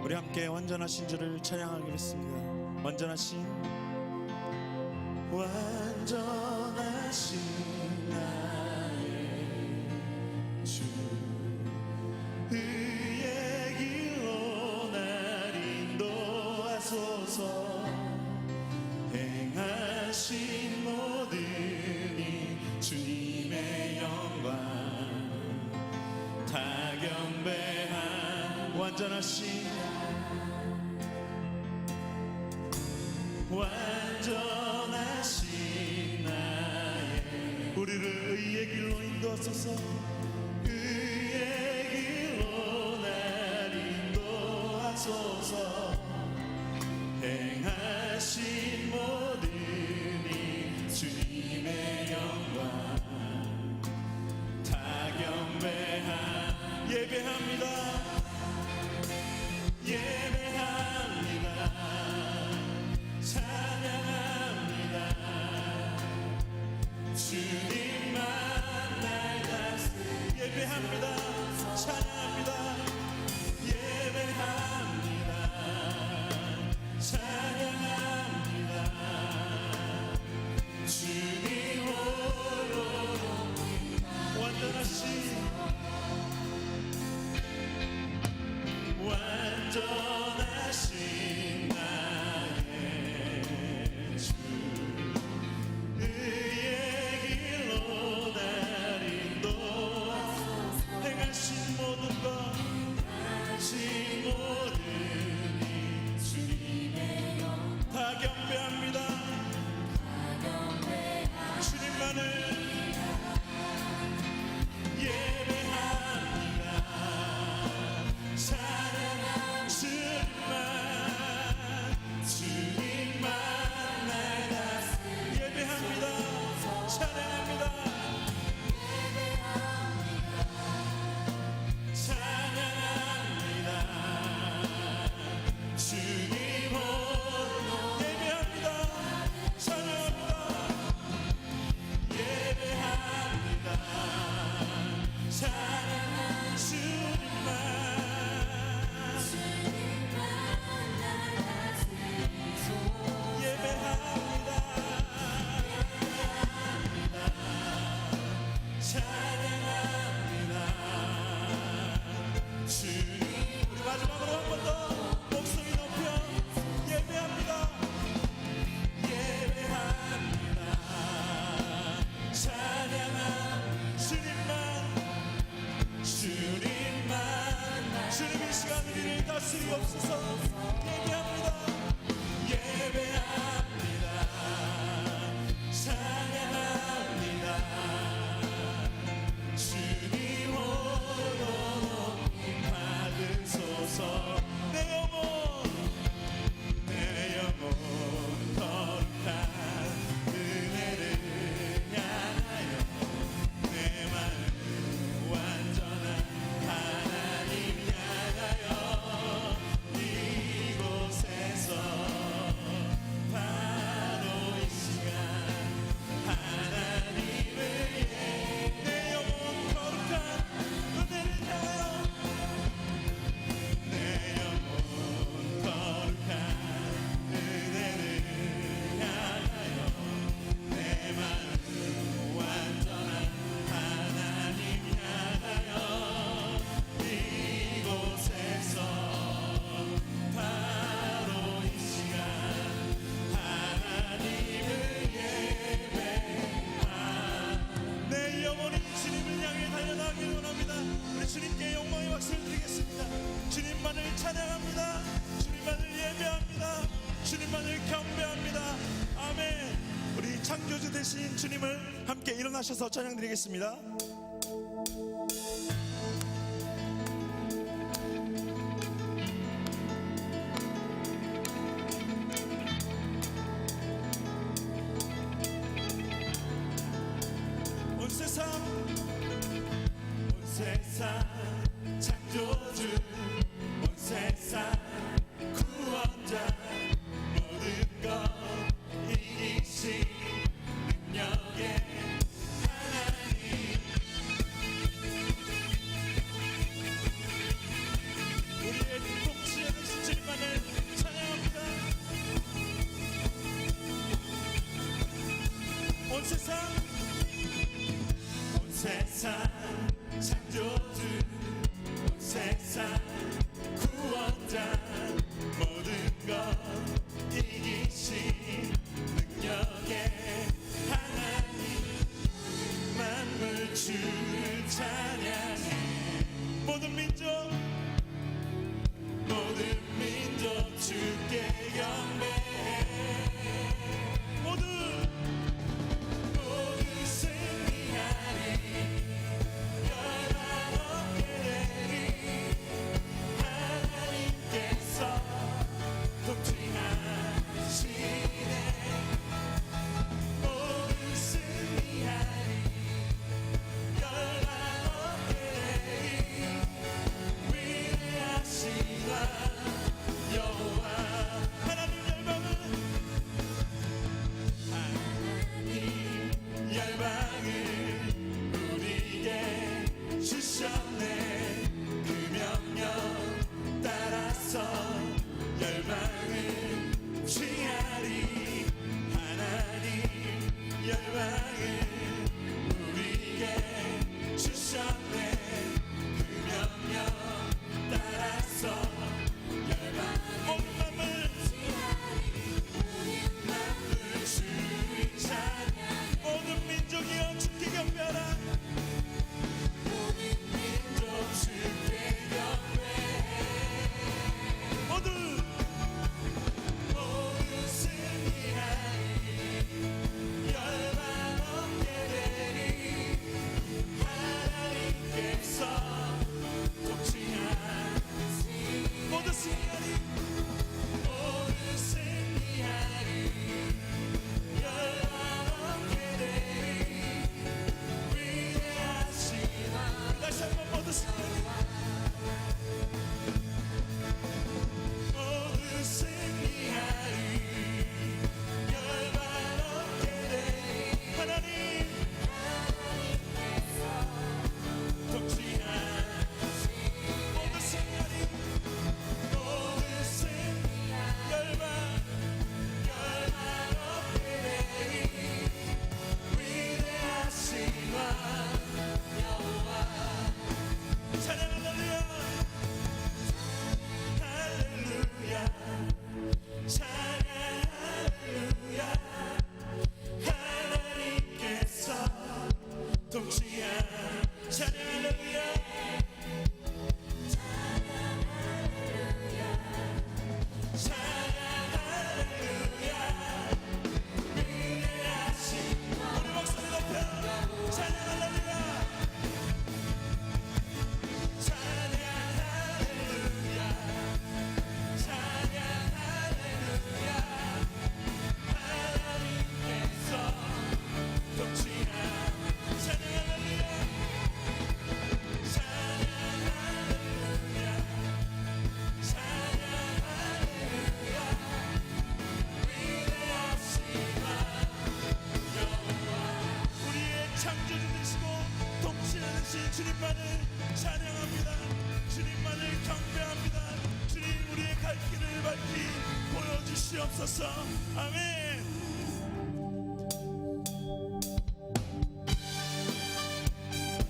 우리 함께 완전하신 주를 찬양하겠습니다. 완전하신 나의 주, 의의 길로 날 인도하소서. 행하신 모든 일 주님의 영광 다 경배한 완전하신 나의 우리를 의의 길로 인도하소서. 의의 길로 날 인도하소서. 행하신 모든 일 주님의 영광 다 경배한 예배합니다. 예배합니다. 찬양합니다. 주님만 날 다스리 예배합니다. 찬양합니다. 예배합니다. 찬양합니다. 주님 홀로 완전하신 나의 주, 의의 길로 날 인도하소서. 행하신 모든 것 행하신 모든 일 주님의 다 경배합니다. 주님만을 예배합니다. 주님만 날 다스리 예배합니다. 찬양합니다. 찬양합니다. 주님 홀로 예배합니다. 찬양합니다. 예배합니다. 찬양합니다. 주님만 예배합니다. 찬양합니다. 주님 우리 마지막으로 한 번 더 목소리 높여 예배합니다. 예배합니다. 찬양합니다. 주님만 주님 이 시간 우리를 다스리옵소서. 예배합니다. 예배합니다. 찬양합니다. 주님 홀로 높임 받으소서. 내 영혼 거룩한 은혜를 향하여 내 마음 완전한 하나님 향하여 이곳에서 바로 이 시간 하나님을 내 영혼 거룩한 은혜를 향하여 내 영혼 거룩한 은혜를 향하여 내 마음 완전한 하나님 향하여 이곳에서 바로 이 시간 하나님을 예배하 내 영혼이 주님을 향해 달려나가길 원합니다. 우리 주님께 영광의 박수를 드리겠습니다. 주님만을 찬양합니다. 주님만을 예배합니다. 주님만을 경배합니다. 아멘. 우리 창조주 되신 주님을 함께 일어나셔서 찬양 드리겠습니다. 온 세상 창조주 온 세상 구원자 모든 것 이기신 능력의 하나님 우리의 복지하신 세상 창조주 온 세상 구원자 모든 것 이기신 능력의 하나님 만물 주를 찬양해 모든 민족 주께 경배해 모두 승리하리 열방 얻게 되리 하나님께서 통치하시네 모두 승리하리 열방 얻게 되리 위대하시다 여호와 하나님 열방을 우리에게 주셨네 그 명령 따라서 열방을 취하리 하나님 열방을 우리에게 주셨네 그 명령 따라서 모든 민족이여 주께 경배하라 모든 민족 주께 경배해 모두 승리하리 열방 얻게 되리 하나님께서 통치하시니 모두 승리하리 모두 승리하리 다시 한번 모두 승리하리 모두 승리하리 열방 얻게 되리 하나님께서 통치하시니 모두 승리하리 모두 승리하리 열방 얻게 되리 위대하신 왕 찬양 할렐루야 할렐루야 찬양 할렐루야 하나님께서 통치한 찬양 할렐루야 찬양 할렐루야 위대하신 우리 목소리 높여 찬양 할렐루야 주님만을 찬양합니다. 주님만을 경배합니다. 주님 우리의 갈 길을 밝히 보여주시옵소서. 아멘.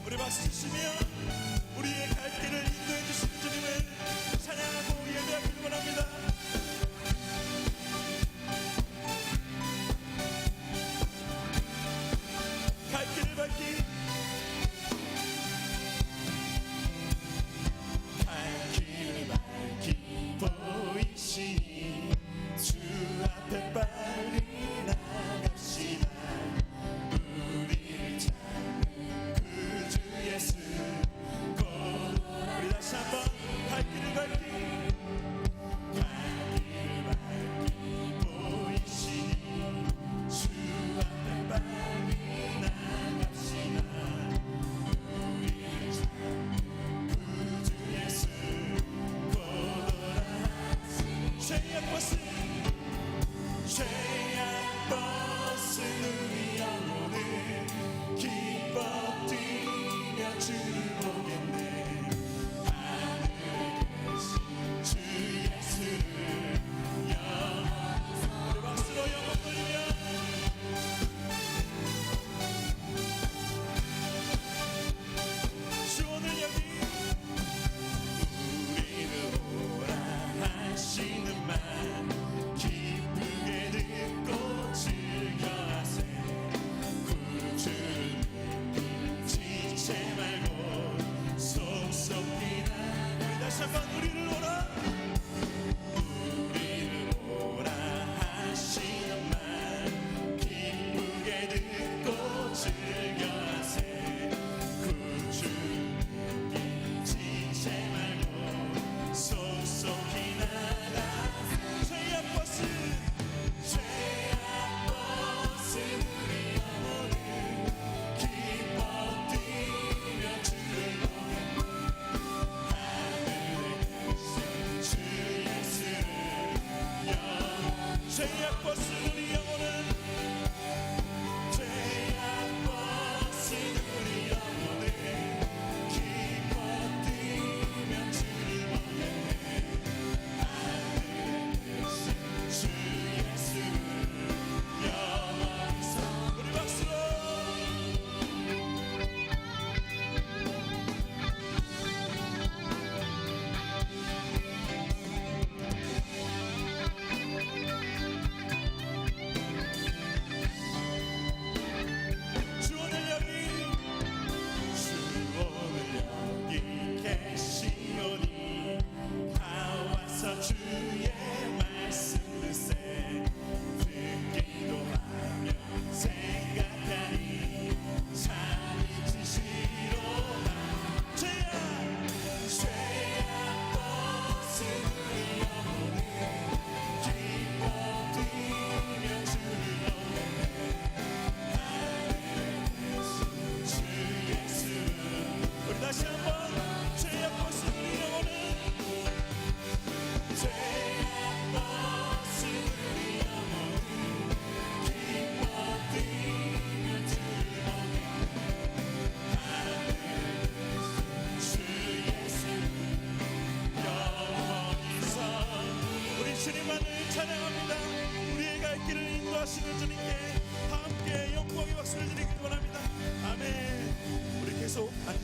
우리 박수 치시며 우리의 갈 길을 인도해 주시는 주님을 찬양하고 예배하기를 원합니다. 갈 길을 밝히 보이시니 주 앞에 빨리 나갑시다. 우리를 찾는 그 주 예수 곧 우리 다시 한번 갈 길을 밝히 보이시니 주 앞에 빨리 나갑시다.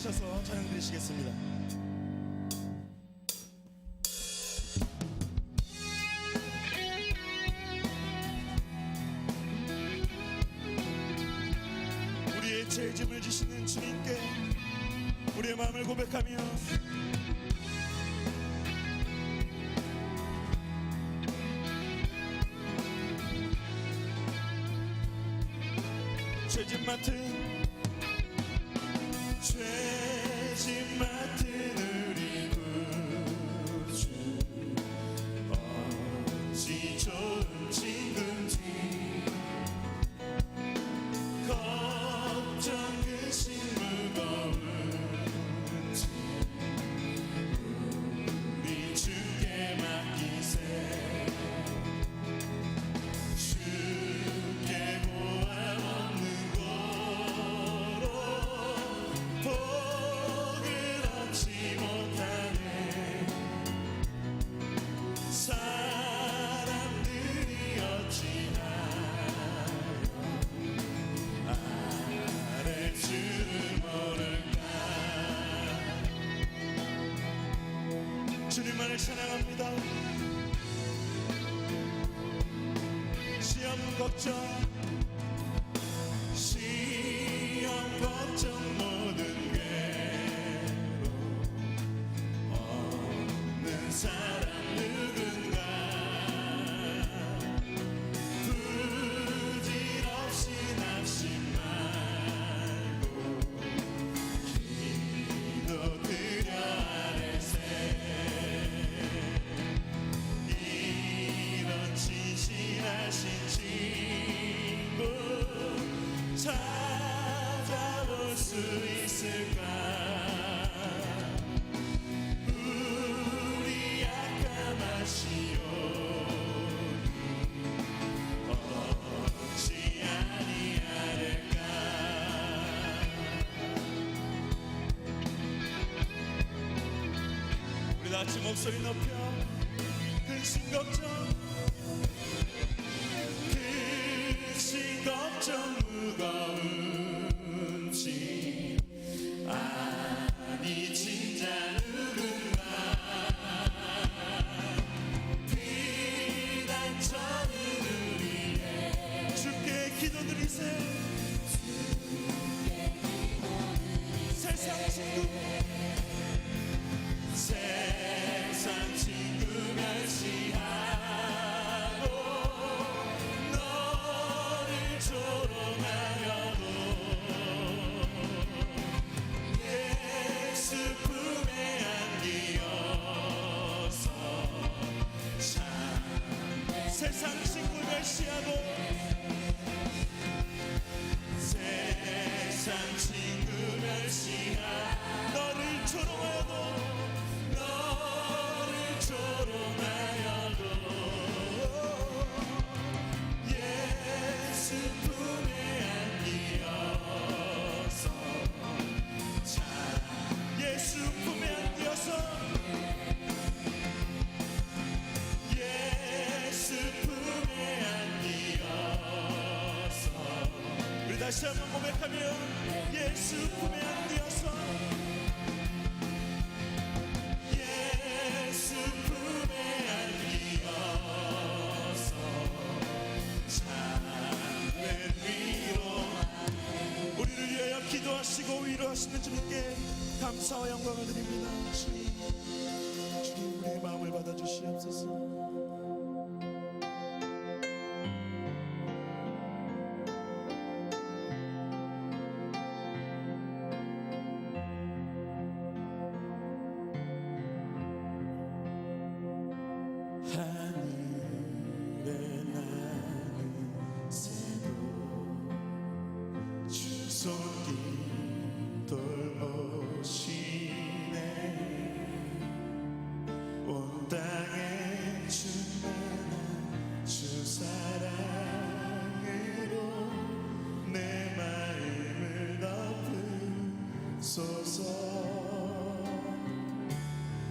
서서 찬양 드리시겠습니다. 우리의 죄짐을 지시는 주님께 우리의 마음을 고백하며 죄짐 맡은 우리 구주 어찌 좋은 친구인지 걱정 근심 무거운지 우리 주께 맡기세 주께 보아 없는 고로 복을 얻지 못하네 사람들이 어찌하여 아랠 줄을 모를까. 주님만을 찬양합니다. 시험 걱정 모든 괴로 없는 사람 누군가 부질없이 낙심 말고 기도드려 아뢰세 이런 진실하신 친구 찾아볼 수 있을까. 우리 약함하시오니 어찌 아니하릴까. 우리 다같이 목소리 높여 근심 걱정 무거운지 아니 진짜 누군가 비단처는 우리의 주께 기도드리세 세상 친구 멸시하고 너를 조롱하려고 예수 품에 안기어서 참 세상 친구 멸시하고 세상 친구 멸시하고 너를 조롱하여도 예수 품에 안기어서 참 예수 품에 안기어서 예수 품에 안기어서 우리 다시 한번 고백하며 예수 품에 안기어서 예수 품에 안기어서 참된 위로 우리를 위하여 기도하시고 위로하시는 주님께 감사와 영광을 드립니다. 주님 우리의 마음을 받아주시옵소서. 손길 돌보시네 온 땅에 충만한 주 사랑으로 내 마음을 덮으소서.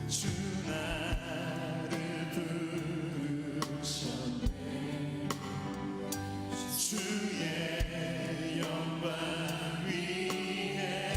주 나를 부르셨네 주의 영광 위에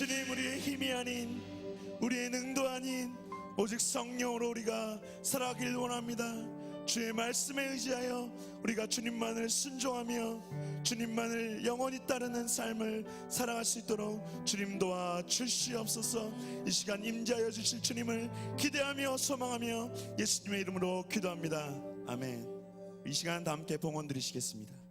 주님, 우리의 힘이 아닌, 우리의 능도 아닌 오직 성령으로 우리가 살아가길 원합니다. 주의 말씀에 의지하여 우리가 주님만을 순종하며 주님만을 영원히 따르는 삶을 살아갈 수 있도록 주님 도와 주시옵소서. 이 시간 임재하여 주실 주님을 기대하며 소망하며 예수님의 이름으로 기도합니다. 아멘. 이 시간 다 함께 봉헌 드리시겠습니다.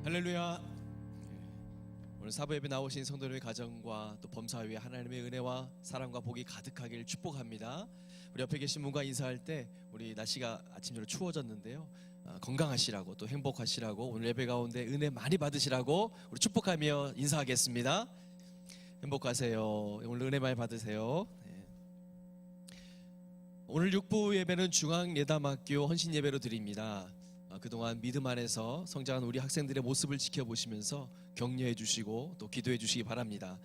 할렐루야. 오늘 사부 예배 나오신 성도님의 가정과 또 범사위에 하나님의 은혜와 사랑과 복이 가득하기를 축복합니다. 우리 옆에 계신 분과 인사할 때 우리 날씨가 아침처럼 추워졌는데요, 건강하시라고 또 행복하시라고 오늘 예배 가운데 은혜 많이 받으시라고 우리 축복하며 인사하겠습니다. 행복하세요. 오늘 은혜 많이 받으세요. 오늘 6부 예배는 중앙예담학교 헌신 예배로 드립니다. 그동안 믿음 안에서 성장한 우리 학생들의 모습을 지켜보시면서 격려해 주시고 또 기도해 주시기 바랍니다.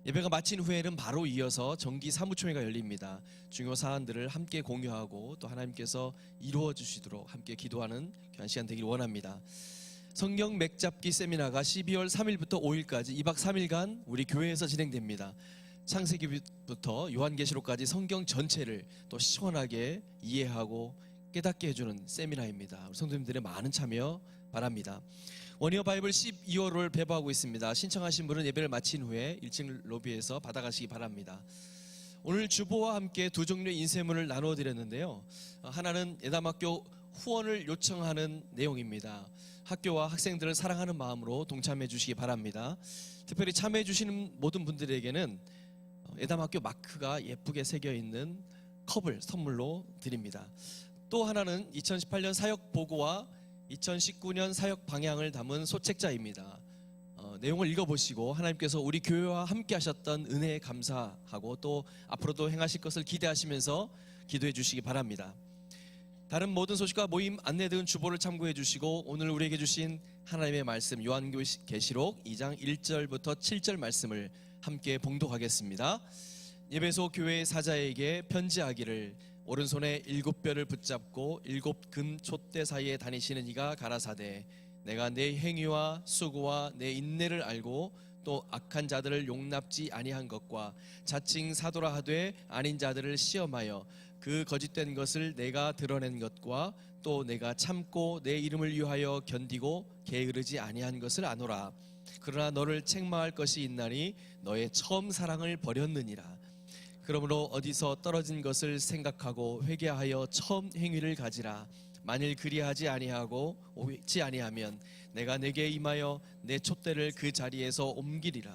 예배가 마친 후에는 바로 이어서 정기 사무총회가 열립니다. 중요 사안들을 함께 공유하고 또 하나님께서 이루어 주시도록 함께 기도하는 귀한 시간 되기를 원합니다. 성경 맥잡기 세미나가 12월 3일부터 5일까지 2박 3일간 우리 교회에서 진행됩니다. 창세기부터 요한계시록까지 성경 전체를 또 시원하게 이해하고 깨닫게 해주는 세미나입니다. 우리 성도님들의 많은 참여 바랍니다. 원히어 바이블 12월을 배부하고 있습니다. 신청하신 분은 예배를 마친 후에 1층 로비에서 받아가시기 바랍니다. 오늘 주보와 함께 두 종류의 인쇄문을 나누어 드렸는데요, 하나는 예담학교 후원을 요청하는 내용입니다. 학교와 학생들을 사랑하는 마음으로 동참해 주시기 바랍니다. 특별히 참여해 주시는 모든 분들에게는 예담학교 마크가 예쁘게 새겨 있는 컵을 선물로 드립니다. 또 하나는 2018년 사역 보고와 2019년 사역 방향을 담은 소책자입니다. 내용을 읽어보시고 하나님께서 우리 교회와 함께 하셨던 은혜에 감사하고 또 앞으로도 행하실 것을 기대하시면서 기도해 주시기 바랍니다. 다른 모든 소식과 모임 안내 등 주보를 참고해 주시고 오늘 우리에게 주신 하나님의 말씀 요한계시록 2장 1절부터 7절 말씀을 함께 봉독하겠습니다. 예배소 교회 사자에게 편지하기를 오른손에 7뼈를 붙잡고 7금 촛대 사이에 다니시는 이가 가라사대 내가 내 행위와 수고와 내 인내를 알고 또 악한 자들을 용납지 아니한 것과 자칭 사도라 하되 아닌 자들을 시험하여 그 거짓된 것을 내가 드러낸 것과 또 내가 참고 내 이름을 위하여 견디고 게으르지 아니한 것을 아노라. 그러나 너를 책망할 것이 있나니 너의 처음 사랑을 버렸느니라. 그러므로 어디서 떨어진 것을 생각하고 회개하여 처음 행위를 가지라. 만일 그리하지 아니하고 옳지 아니하면 내가 내게 임하여 내 촛대를 그 자리에서 옮기리라.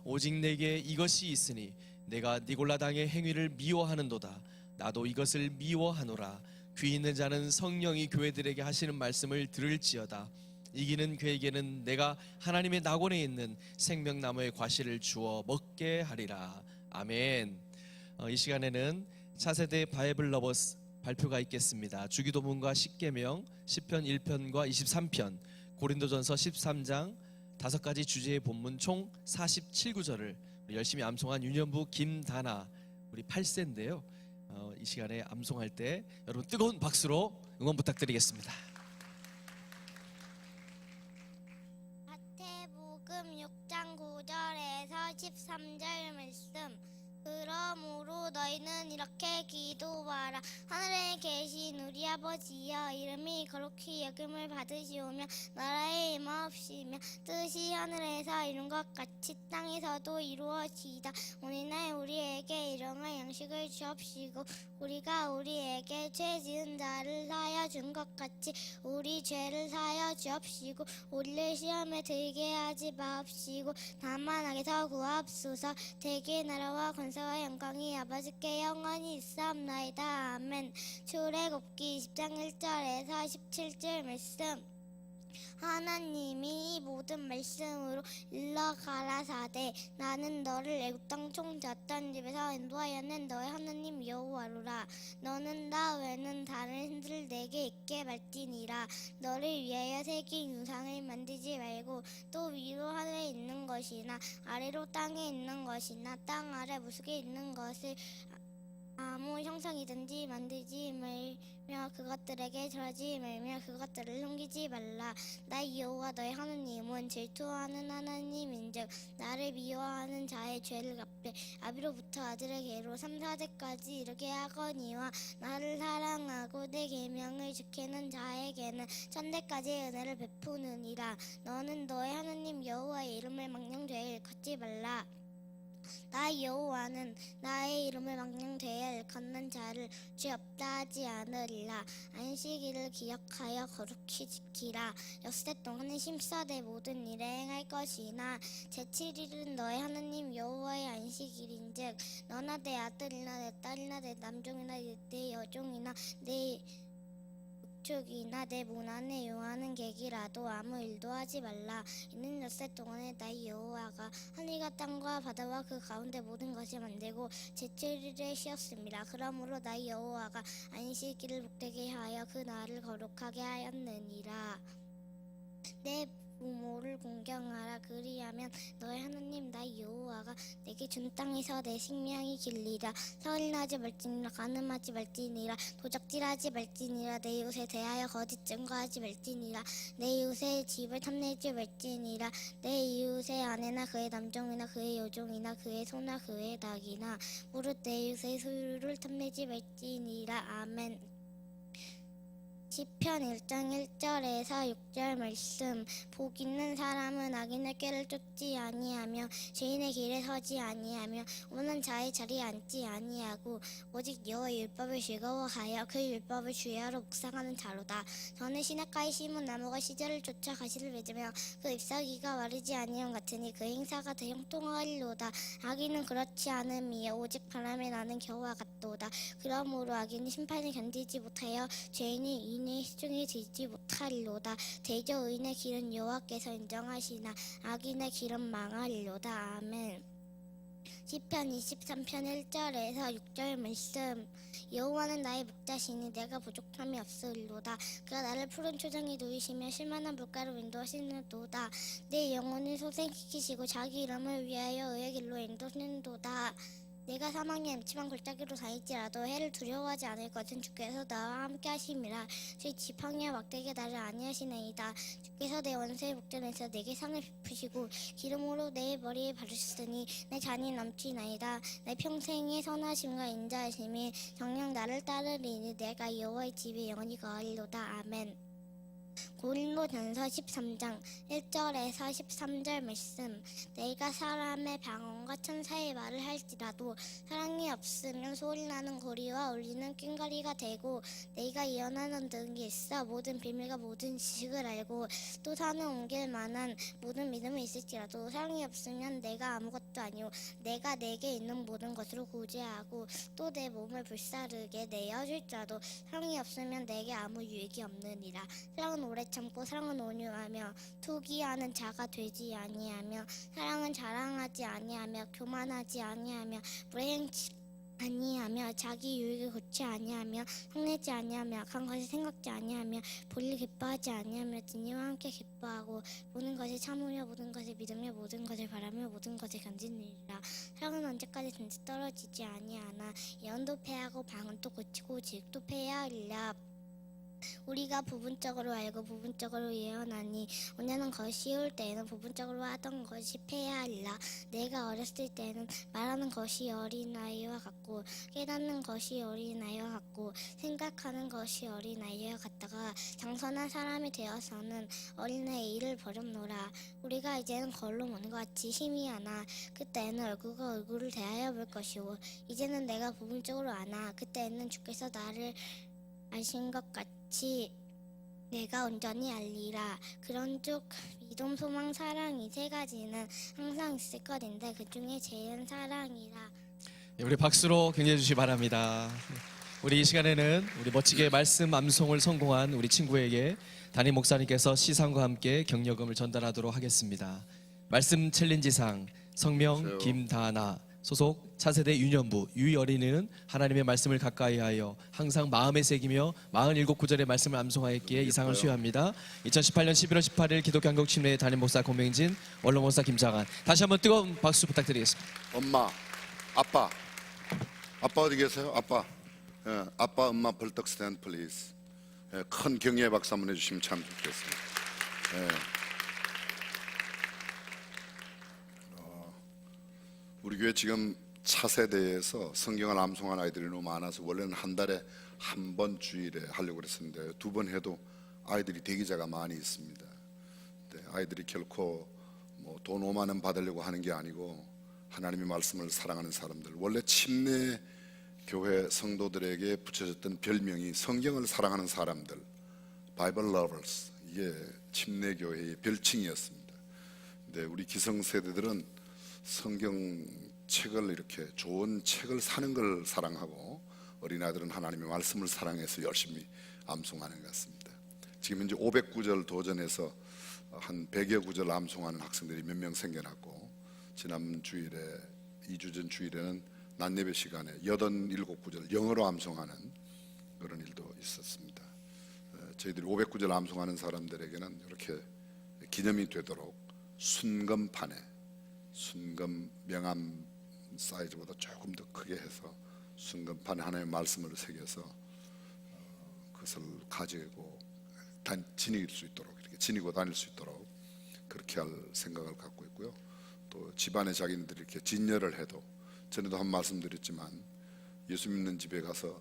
오직 내게 이것이 있으니 내가 니골라당의 행위를 미워하는도다. 나도 이것을 미워하노라. 귀 있는 자는 성령이 교회들에게 하시는 말씀을 들을지어다. 이기는 그에게는 내가 하나님의 낙원에 있는 생명나무의 과실을 주어 먹게 하리라. 아멘. 이 시간에는 차세대 바이블 러버스 발표가 있겠습니다. 주기도문과 십계명, 시편 1편과 23편, 고린도전서 13장 5가지 주제의 본문 총 47구절을 열심히 암송한 유년부 김다나 우리 8세인데요, 이 시간에 암송할 때 여러분 뜨거운 박수로 응원 부탁드리겠습니다. 마태복음 6장 9절에서 13절 말씀. 그러므로 너희는 이렇게 기도하라. 하늘에 계신 우리 아버지여, 이름이 거룩히 여김을 받으시오며 나라의 임하옵시며 뜻이 하늘에서 이룬 것 같이 땅에서도 이루어지이다. 오늘날 우리에게 일용할 양식을 주옵시고 우리가 우리에게 죄 지은 자를 사하여 준 것 같이 우리 죄를 사하여 주옵시고 우리를 시험에 들게 하지 마옵시고 다만 악에서 구하옵소서. 대개 나라와 권세와 영광이 아버지께 영원히 있사옵나이다. 아멘. 출애굽기 20장 1절에서 17절 말씀. 하나님이 이 모든 말씀으로 일러 가라사대 나는 너를 애굽 땅 총졌던 집에서 인도하였는 너의 하나님 여호와로라. 너는 나 외에는 다른 신들을 내게 있게 말지니라. 너를 위하여 새긴 우상을 만들지 말고 또 위로 하늘에 있는 것이나 아래로 땅에 있는 것이나 땅 아래 무속에 있는 것을 아무 형상이든지 만들지 말며 그것들에게 절하지 말며 그것들을 섬기지 말라. 나 여호와 너의 하나님은 질투하는 하나님인즉 나를 미워하는 자의 죄를 갚되 아비로부터 아들에게로 3, 4대까지 이르게 하거니와 나를 사랑하고 내 계명을 지키는 자에게는 1000대까지의 은혜를 베푸느니라. 너는 너의 하나님 여호와의 이름을 망령되이 일컫지 말라. 나 여호와는 나의 이름을 망령되이 일컫는 자를 죄 없다 하지 않으리라. 안식일을 기억하여 거룩히 지키라. 6세 동안은 심사 내 모든 일에 행할 것이나 제7일은 너의 하나님 여호와의 안식일인즉 너나 내 아들이나 내 딸이나 내 남종이나 내 여종이나 내 축이나 내 문 안에 요하는 객이라도 아무 일도 하지 말라. 이는 6세 동안에 나의 여호와가 하늘과 땅과 바다와 그 가운데 모든 것을 만들고 제7일에 쉬었습니다. 그러므로 나의 여호와가 안식일을 복되게 하여 그 날을 거룩하게 하였느니라. 내 부모를 공경하라. 그리하면 너의 하나님 나의 여호와가 내게 준 땅에서 내 생명이 길리라. 살인하지 말지니라. 간음하지 말지니라. 도적질하지 말지니라. 내 이웃에 대하여 거짓 증거하지 말지니라. 내 이웃의 집을 탐내지 말지니라. 내 이웃의 아내나 그의 남종이나 그의 여종이나 그의 소나 그의 닭이나 무릇 내 이웃의 소유를 탐내지 말지니라. 아멘. 시편 1장 1절에서 6절 말씀. 복 있는 사람은 악인의 꾀를 쫓지 아니하며 죄인의 길에 서지 아니하며 오는 자의 자리에 앉지 아니하고 오직 여호와의 율법을 즐거워하여 그 율법을 주야로 묵상하는 자로다. 저는 시냇가에 심은 나무가 시절을 쫓아 가시를 맺으며 그 잎사귀가 마르지 아니함 같으니 그 행사가 대형통하리로다. 악인은 그렇지 않음이요 오직 바람에 나는 겨와 같도다. 그러므로 악인이 심판을 견디지 못하여 죄인이 의인의 시중에 지지 못하리로다. 대저 의인의 길은 여호와께서 인정하시나 악인의 길은 망하리로다. 아멘. 시편 23편 1절에서 6절 말씀. 여호와는 나의 목자시니 내가 부족함이 없으리로다. 그가 나를 푸른 초장에 누이시며 실만한 물가로 인도하시는도다. 내 영혼을 소생시키시고 자기 이름을 위하여 의의 길로 인도하시는도다. 내가 사망의 엠침한 골짜기로 다닐지라도 해를 두려워하지 않을 것은 주께서 나와 함께 하심이라. 제 지팡이와 막대기가 나를 아니하시나이다. 주께서 내 원수의 목전에서 내게 상을 베푸시고 기름으로 내 머리에 바르셨으니 내 잔이 넘치나이다. 내 평생의 선하심과 인자하심이 정녕 나를 따르리니 내가 여호와의 집에 영원히 거하리로다. 아멘. 고린도전서 13장 1절에서 13절 말씀. 내가 사람의 방언과 천사의 말을 할지라도 사랑이 없으면 소리나는 고리와 울리는 꽹과리가 되고 내가 예언하는 등이 있어 모든 비밀과 모든 지식을 알고 또 산을 옮길 만한 모든 믿음이 있을지라도 사랑이 없으면 내가 아무것도 아니오 내가 내게 있는 모든 것으로 구제하고 또 내 몸을 불사르게 내어줄지라도 사랑이 없으면 내게 아무 유익이 없느니라. 사랑은 오래 참고 사랑은 온유하며 투기하는 자가 되지 아니하며 사랑은 자랑하지 아니하며 교만하지 아니하며 불행치 아니하며 자기 유익을 고치 아니하며 성내지 아니하며 악한 것을 생각지 아니하며 볼일 기뻐하지 아니하며 진리와 함께 기뻐하고 모든 것을 참으며 모든 것을 믿으며 모든 것을 바라며 모든 것을 견디느니라. 사랑은 언제까지든지 떨어지지 아니하나 예언도 패하고 방언도 고치고 지식도 패하리라. 우리가 부분적으로 알고 부분적으로 예언하니 오냐는 것이 올 때에는 부분적으로 하던 것이 패하리라. 내가 어렸을 때는 말하는 것이 어린아이와 같고 깨닫는 것이 어린아이와 같고 생각하는 것이 어린아이와 같다가 장성한 사람이 되어서는 어린아이 일을 버렸노라. 우리가 이제는 걸로 보는 것 같이 희미하나 그때에는 얼굴과 얼굴을 대하여 볼 것이오. 이제는 내가 부분적으로 아나 그때에는 주께서 나를 아신 것 같이 내가 온전히 알리라. 그런즉 믿음, 소망, 사랑 이 세 가지는 항상 있을 것인데 그 중에 제일 사랑이라. 네, 우리 박수로 격려해 주시기 바랍니다. 우리 이 시간에는 우리 멋지게 말씀 암송을 성공한 우리 친구에게 담임 목사님께서 시상과 함께 격려금을 전달하도록 하겠습니다. 말씀 챌린지상 성명 김다나 소속 차세대 유년부 유희 어린이는 하나님의 말씀을 가까이하여 항상 마음에 새기며 47구절의 말씀을 암송하였기에 이 상을 수여합니다. 2018년 11월 18일 기독교 한국침례 담임 목사 고명진, 원로 목사 김장한. 다시 한번 뜨거운 박수 부탁드리겠습니다. 엄마, 아빠 어디 계세요? 아빠, 예, 아빠, 엄마 벌떡 스탠드 플리즈. 예, 큰 격려의 박수 한번 해주시면 참 좋겠습니다. 예. 우리 교회 지금 차세대에서 성경을 암송한 아이들이 너무 많아서 원래는 한 달에 한 번 주일에 하려고 그랬었는데 2번 해도 아이들이 대기자가 많이 있습니다. 네, 아이들이 결코 뭐 돈 5만 원 받으려고 하는 게 아니고 하나님의 말씀을 사랑하는 사람들. 원래 침례 교회 성도들에게 붙여졌던 별명이 성경을 사랑하는 사람들, 바이블 러버스, 이게 침례 교회의 별칭이었습니다. 근데 우리 기성세대들은 성경책을 이렇게 좋은 책을 사는 걸 사랑하고 어린아이들은 하나님의 말씀을 사랑해서 열심히 암송하는 것 같습니다. 지금 현재 500구절 도전해서 한 100여 구절 암송하는 학생들이 몇 명 생겨났고 지난 주일에 2주 전 주일에는 낮 예배 시간에 87구절 영어로 암송하는 그런 일도 있었습니다. 저희들이 500구절 암송하는 사람들에게는 이렇게 기념이 되도록 순금판에 순금 명함 사이즈보다 조금 더 크게 해서 순금판에 하나님의 말씀을 새겨서 그것을 가지고 지닐 수 있도록 이렇게 지니고 다닐 수 있도록 그렇게 할 생각을 갖고 있고요. 또 집안에 자기네들이 이렇게 진열을 해도 전에도 한 말씀 드렸지만 예수 믿는 집에 가서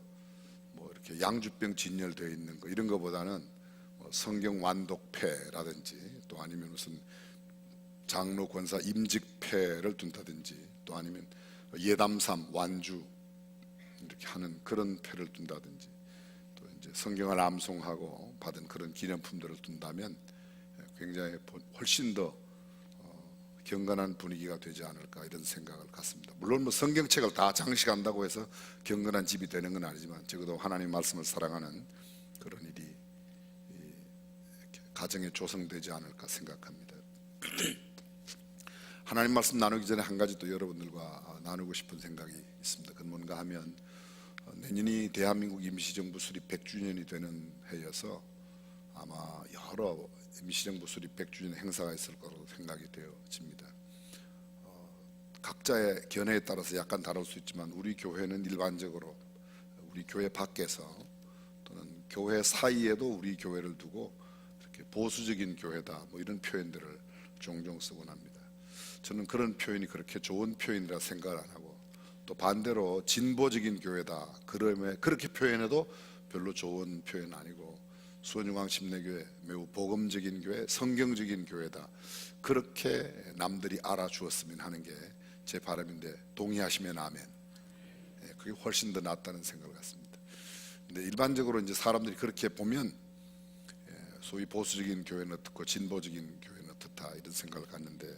뭐 이렇게 양주병 진열되어 있는 거 이런 거보다는 뭐 성경 완독패라든지 또 아니면 무슨 장로 권사 임직패를 둔다든지 또 아니면 예담삼 완주 이렇게 하는 그런 패를 둔다든지 또 이제 성경을 암송하고 받은 그런 기념품들을 둔다면 굉장히 훨씬 더 경건한 분위기가 되지 않을까 이런 생각을 갖습니다. 물론 뭐 성경책을 다 장식한다고 해서 경건한 집이 되는 건 아니지만 적어도 하나님 말씀을 사랑하는 그런 일이 가정에 조성되지 않을까 생각합니다. 하나님 말씀 나누기 전에 한 가지 또 여러분들과 나누고 싶은 생각이 있습니다. 그건 뭔가 하면 내년이 대한민국 임시정부 수립 100주년이 되는 해여서 아마 여러 임시정부 수립 100주년 행사가 있을 거로 생각이 되어집니다. 각자의 견해에 따라서 약간 다를 수 있지만 우리 교회는 일반적으로 우리 교회 밖에서 또는 교회 사이에도 우리 교회를 두고 이렇게 보수적인 교회다 뭐 이런 표현들을 종종 쓰곤 합니다. 저는 그런 표현이 그렇게 좋은 표현이라 생각을 안 하고 또 반대로 진보적인 교회다 그러면 그렇게 표현해도 별로 좋은 표현 아니고 수원중앙 침례교회 매우 복음적인 교회 성경적인 교회다 그렇게 남들이 알아주었으면 하는 게 제 바람인데 동의하시면 아멘. 그게 훨씬 더 낫다는 생각을 갖습니다. 근데 일반적으로 이제 사람들이 그렇게 보면 소위 보수적인 교회는 어떻고 진보적인 교회는 어떻다 이런 생각을 갖는데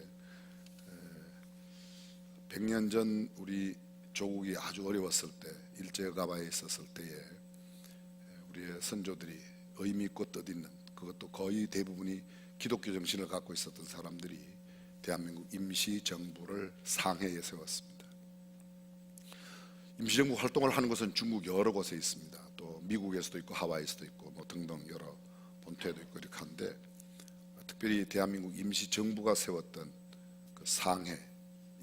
100년 전 우리 조국이 아주 어려웠을 때 일제가봐에 있었을 때에 우리의 선조들이 의미 있고 뜻있는 그것도 거의 대부분이 기독교 정신을 갖고 있었던 사람들이 대한민국 임시정부를 상해에 세웠습니다. 임시정부 활동을 하는 것은 중국 여러 곳에 있습니다. 또 미국에서도 있고 하와이에서도 있고 뭐 등등 여러 본토에도 있고 이렇게 하는데 특별히 대한민국 임시정부가 세웠던 그 상해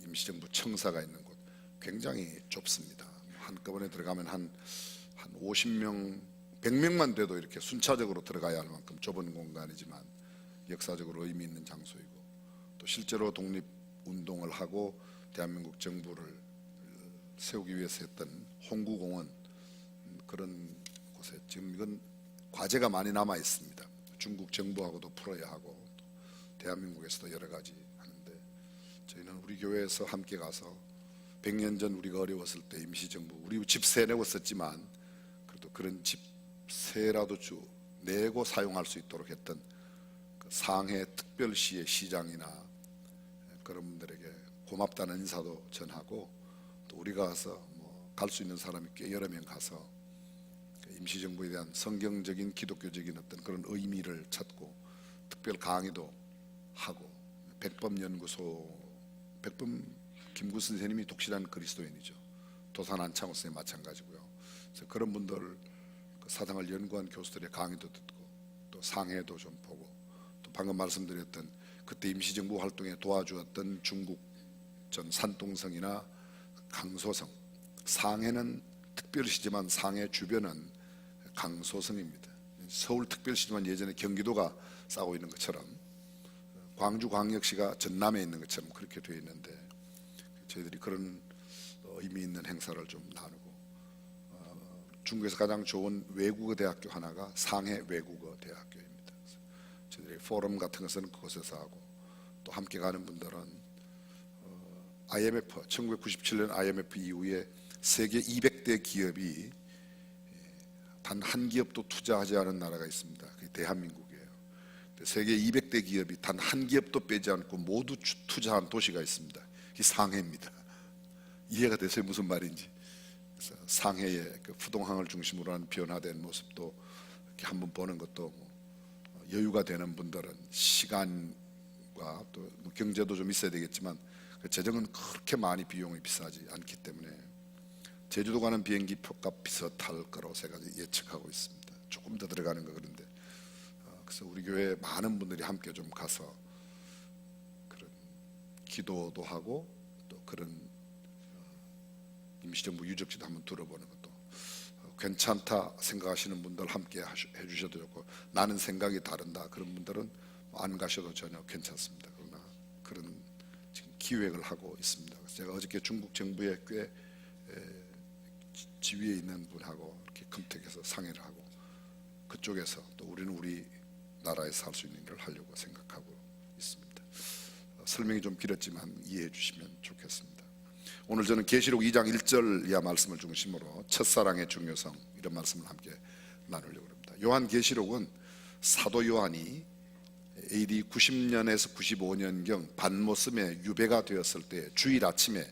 임시정부 청사가 있는 곳 굉장히 좁습니다. 한꺼번에 들어가면 한 50명, 100명만 돼도 이렇게 순차적으로 들어가야 할 만큼 좁은 공간이지만 역사적으로 의미 있는 장소이고, 또 실제로 독립운동을 하고 대한민국 정부를 세우기 위해서 했던 홍구공원, 그런 곳에 지금 이건 과제가 많이 남아 있습니다. 중국 정부하고도 풀어야 하고 대한민국에서도 여러 가지 하는데, 저희는 우리 교회에서 함께 가서 100년 전 우리가 어려웠을 때 임시정부, 우리 집세 내고 썼지만 그래도 그런 집세라도 내고 사용할 수 있도록 했던 그 상해 특별시의 시장이나 그런 분들에게 고맙다는 인사도 전하고, 또 우리가 가서 갈 수 있는 사람이 꽤 여러 명 가서 임시정부에 대한 성경적인 기독교적인 어떤 그런 의미를 찾고 특별 강의도 하고, 백범연구소, 백범 김구 선생님이 독실한 그리스도인이죠. 도산 안창호 선생님 마찬가지고요. 그래서 그런 분들 그 사상을 연구한 교수들의 강의도 듣고, 또 상해도 좀 보고, 또 방금 말씀드렸던 그때 임시정부 활동에 도와주었던 중국 전 산동성이나 강소성, 상해는 특별시지만 상해 주변은 강소성입니다. 서울특별시지만 예전에 경기도가 싸고 있는 것처럼, 광주광역시가 전남에 있는 것처럼 그렇게 되어 있는데, 저희들이 그런 의미 있는 행사를 좀 나누고, 중국에서 가장 좋은 외국어 대학교 하나가 상해 외국어 대학교입니다. 저희들이 포럼 같은 것은 그곳에서 하고, 또 함께 가는 분들은 IMF 1997년 IMF 이후에 세계 200대 기업이 단 한 기업도 투자하지 않은 나라가 있습니다. 그게 대한민국이에요. 세계 200대 기업이 단 한 기업도 빼지 않고 모두 투자한 도시가 있습니다. 그게 상해입니다. 이해가 되세요? 무슨 말인지. 그래서 상해의 그 부동항을 중심으로 한 변화된 모습도 이렇게 한번 보는 것도 여유가 되는 분들은 시간과 또 경제도 좀 있어야 되겠지만, 그 재정은 그렇게 많이 비용이 비싸지 않기 때문에 제주도 가는 비행기 표값 비슷할 거라고 제가 예측하고 있습니다. 조금 더 들어가는 거. 그런데 그래서 우리 교회 많은 분들이 함께 좀 가서 그런 기도도 하고, 또 그런 임시정부 유적지도 한번 들어보는 것도 괜찮다 생각하시는 분들 함께 해주셔도 좋고, 나는 생각이 다른다 그런 분들은 안 가셔도 전혀 괜찮습니다. 그러나 그런 지금 기획을 하고 있습니다. 그래서 제가 어저께 중국 정부에 꽤 지위에 있는 분하고 이렇게 컨택해서 상의를 하고, 그쪽에서 또 우리는 우리 나라에서 할 수 있는 일을 하려고 생각하고 있습니다. 설명이 좀 길었지만 이해해 주시면 좋겠습니다. 오늘 저는 계시록 2장 1절 이하 말씀을 중심으로 첫사랑의 중요성, 이런 말씀을 함께 나누려고 합니다. 요한 계시록은 사도 요한이 AD 90년에서 95년경 반모섬에 유배가 되었을 때 주일 아침에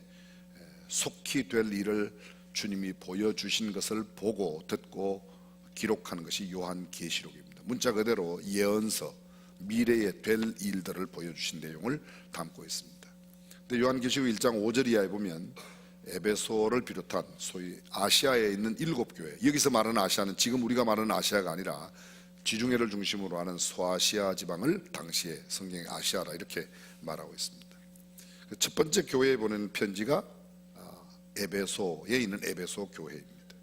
속히 될 일을 주님이 보여주신 것을 보고 듣고 기록하는 것이 요한 계시록입니다. 문자 그대로 예언서, 미래에 될 일들을 보여주신 내용을 담고 있습니다. 근데 요한 계시록 1장 5절 이하에 보면 에베소를 비롯한 소위 아시아에 있는 7교회, 여기서 말하는 아시아는 지금 우리가 말하는 아시아가 아니라 지중해를 중심으로 하는 소아시아 지방을 당시에 성경에 아시아라 이렇게 말하고 있습니다. 첫 번째 교회에 보낸 편지가 에베소에 있는 에베소 교회입니다.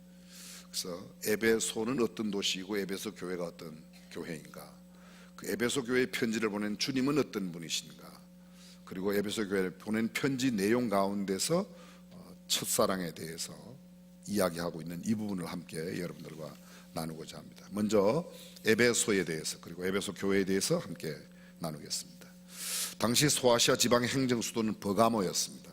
그래서 에베소는 어떤 도시이고 에베소 교회가 어떤 교회인가, 그 에베소 교회에 편지를 보낸 주님은 어떤 분이신가, 그리고 에베소 교회에 보낸 편지 내용 가운데서 첫사랑에 대해서 이야기하고 있는 이 부분을 함께 여러분들과 나누고자 합니다. 먼저 에베소에 대해서, 그리고 에베소 교회에 대해서 함께 나누겠습니다. 당시 소아시아 지방의 행정 수도는 버가모였습니다.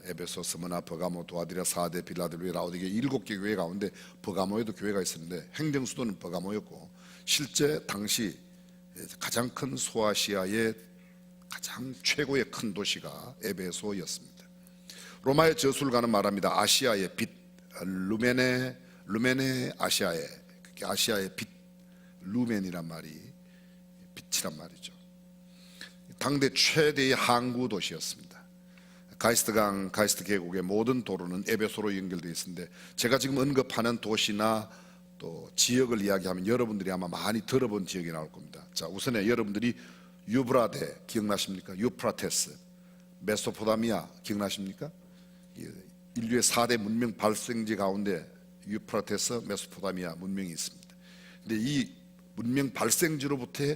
에베소, 스무나, 버가모, 도아디라, 사데, 빌라델비아, 라오디게 7개 교회 가운데 버가모에도 교회가 있었는데 행정 수도는 버가모였고, 실제 당시 가장 큰 소아시아의 가장 최고의 큰 도시가 에베소였습니다. 로마의 저술가는 말합니다. 아시아의 빛, 루멘의 아시아의, 그게 아시아의 빛, 루멘이란 말이 빛이란 말이죠. 당대 최대의 항구 도시였습니다. 가이스트강, 가이스트 계곡의 모든 도로는 에베소로 연결되어 있는데, 제가 지금 언급하는 도시나 또 지역을 이야기하면 여러분들이 아마 많이 들어본 지역이 나올 겁니다. 자, 우선에 여러분들이 유브라데 기억나십니까? 유프라테스, 메소포타미아 기억나십니까? 인류의 4대 문명 발생지 가운데 유프라테스, 메소포타미아 문명이 있습니다. 근데 이 문명 발생지로부터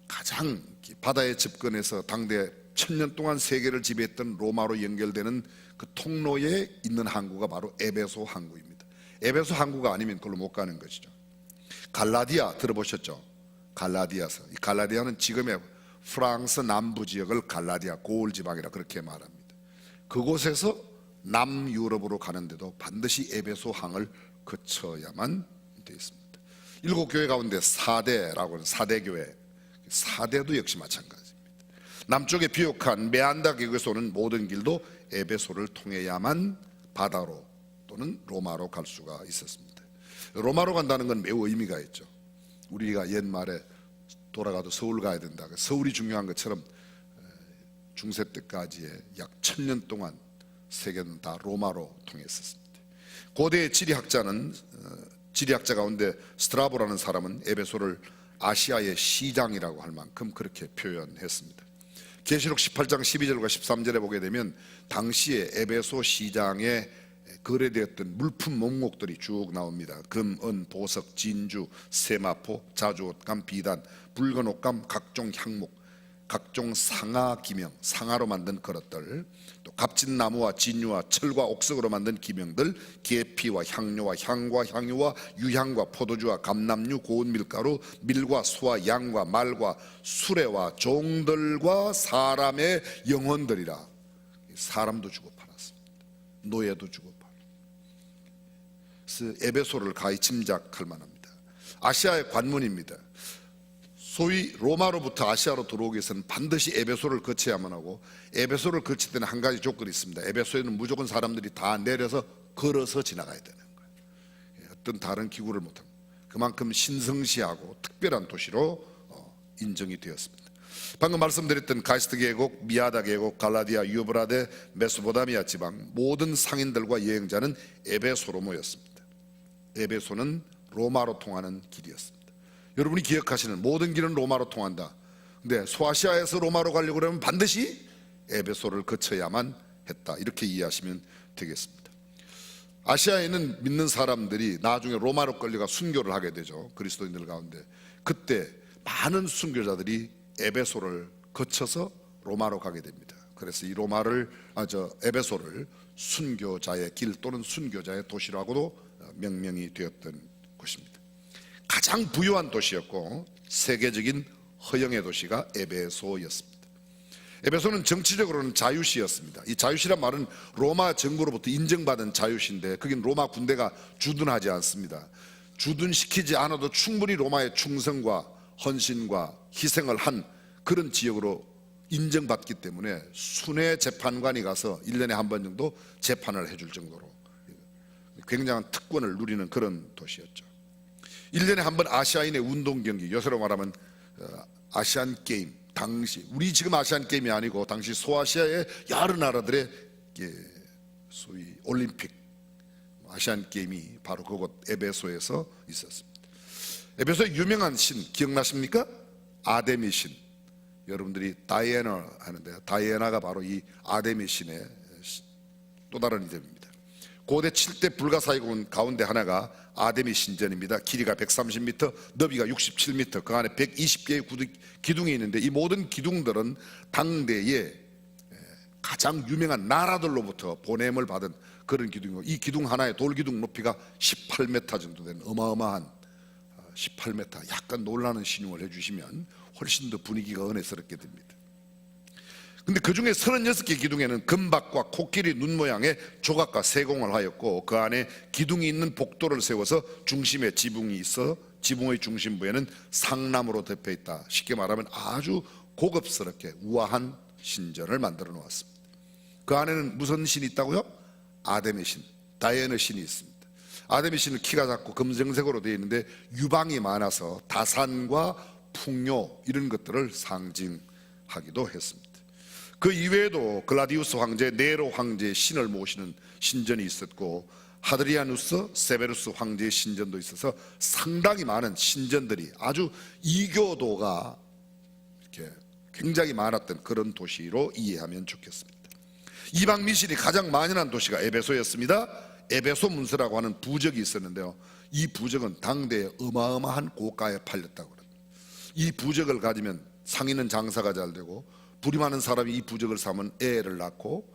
가장 바다에 접근해서 당대 1000년 동안 세계를 지배했던 로마로 연결되는 그 통로에 있는 항구가 바로 에베소 항구입니다. 에베소 항구가 아니면 그걸로 못 가는 것이죠. 갈라디아 들어보셨죠? 갈라디아서. 이 갈라디아는 지금의 프랑스 남부 지역을 갈라디아 고을 지방이라 그렇게 말합니다. 그곳에서 남유럽으로 가는데도 반드시 에베소 항을 거쳐야만 되어 있습니다. 7교회 가운데 4대라고 하는 4대 교회, 4대도 역시 마찬가지입니다. 남쪽에 비옥한 메안다 계곡에서 오는 모든 길도 에베소를 통해야만 바다로 또는 로마로 갈 수가 있었습니다. 로마로 간다는 건 매우 의미가 있죠. 우리가 옛말에 돌아가도 서울 가야 된다. 서울이 중요한 것처럼 중세 때까지의 약 1000년 동안 세계는 다 로마로 통했었습니다. 고대의 지리학자 가운데 스트라보라는 사람은 에베소를 아시아의 시장이라고 할 만큼 그렇게 표현했습니다. 계시록 18장 12절과 13절에 보게 되면 당시에 에베소 시장에 거래되었던 물품 목록들이 쭉 나옵니다. 금, 은, 보석, 진주, 세마포, 자주옷감, 비단, 붉은 옷감, 각종 향목, 각종 상아 기명, 상아로 만든 그릇들, 또 값진 나무와 진유와 철과 옥석으로 만든 기명들, 계피와 향료와 향과 향유와 유향과 포도주와 감람류, 고운 밀가루, 밀과 소와 양과 말과 수레와 종들과 사람의 영혼들이라. 사람도 주고 팔았습니다. 노예도 주고 팔았습니다. 그래서 에베소를 가히 짐작할 만합니다. 아시아의 관문입니다. 소위 로마로부터 아시아로 들어오기 위해서는 반드시 에베소를 거쳐야만 하고, 에베소를 거칠 때는 한 가지 조건이 있습니다. 에베소에는 무조건 사람들이 다 내려서 걸어서 지나가야 되는 거예요. 어떤 다른 기구를 못합니다. 그만큼 신성시하고 특별한 도시로 인정이 되었습니다. 방금 말씀드렸던 가이스트 계곡, 미아다 계곡, 갈라디아, 유브라데, 메소포타미아 지방 모든 상인들과 여행자는 에베소로 모였습니다. 에베소는 로마로 통하는 길이었습니다. 여러분이 기억하시는 모든 길은 로마로 통한다. 근데 소아시아에서 로마로 가려고 그러면 반드시 에베소를 거쳐야만 했다. 이렇게 이해하시면 되겠습니다. 아시아에 있는 믿는 사람들이 나중에 로마로 끌려가 순교를 하게 되죠. 그리스도인들 가운데. 그때 많은 순교자들이 에베소를 거쳐서 로마로 가게 됩니다. 그래서 이 에베소를 순교자의 길 또는 순교자의 도시라고도 명명이 되었던 곳입니다. 가장 부유한 도시였고 세계적인 허영의 도시가 에베소였습니다. 에베소는 정치적으로는 자유시였습니다. 이 자유시란 말은 로마 정부로부터 인정받은 자유시인데 거긴 로마 군대가 주둔하지 않습니다. 주둔시키지 않아도 충분히 로마의 충성과 헌신과 희생을 한 그런 지역으로 인정받기 때문에 순회 재판관이 가서 1년에 한 번 정도 재판을 해줄 정도로 굉장한 특권을 누리는 그런 도시였죠. 1년에 한 번 아시아인의 운동 경기, 요새로 말하면 아시안 게임, 당시 우리 지금 아시안 게임이 아니고 당시 소아시아의 여러 나라들의 소위 올림픽 아시안 게임이 바로 그곳 에베소에서 있었습니다. 에베소의 유명한 신 기억나십니까? 아데미 신. 여러분들이 다이애나 하는데 다이애나가 바로 이 아데미 신의 또 다른 이름입니다. 고대 7대 불가사의군 가운데 하나가 아데미 신전입니다. 길이가 130m, 너비가 67m, 그 안에 120개의 기둥이 있는데 이 모든 기둥들은 당대의 가장 유명한 나라들로부터 보냄을 받은 그런 기둥이고, 이 기둥 하나의 돌기둥 높이가 18m 정도 되는 어마어마한 18m, 약간 놀라는 신용을 해주시면 훨씬 더 분위기가 은혜스럽게 됩니다. 근데 그 중에 36개 기둥에는 금박과 코끼리 눈 모양의 조각과 세공을 하였고, 그 안에 기둥이 있는 복도를 세워서 중심에 지붕이 있어 지붕의 중심부에는 상나무로 덮여 있다. 쉽게 말하면 아주 고급스럽게 우아한 신전을 만들어 놓았습니다. 그 안에는 무슨 신이 있다고요? 아데미 신, 다이애나 신이 있습니다. 아데미 신은 키가 작고 검정색으로 되어 있는데 유방이 많아서 다산과 풍요 이런 것들을 상징하기도 했습니다. 그 이외에도 글라디우스 황제, 네로 황제의 신을 모시는 신전이 있었고, 하드리아누스, 세베루스 황제의 신전도 있어서 상당히 많은 신전들이, 아주 이교도가 이렇게 굉장히 많았던 그런 도시로 이해하면 좋겠습니다. 이방 미신이 가장 만연한 도시가 에베소였습니다. 에베소 문서라고 하는 부적이 있었는데요. 이 부적은 당대에 어마어마한 고가에 팔렸다고 합니다. 이 부적을 가지면 상인은 장사가 잘 되고, 부리 많은 사람이 이 부적을 사면 애를 낳고,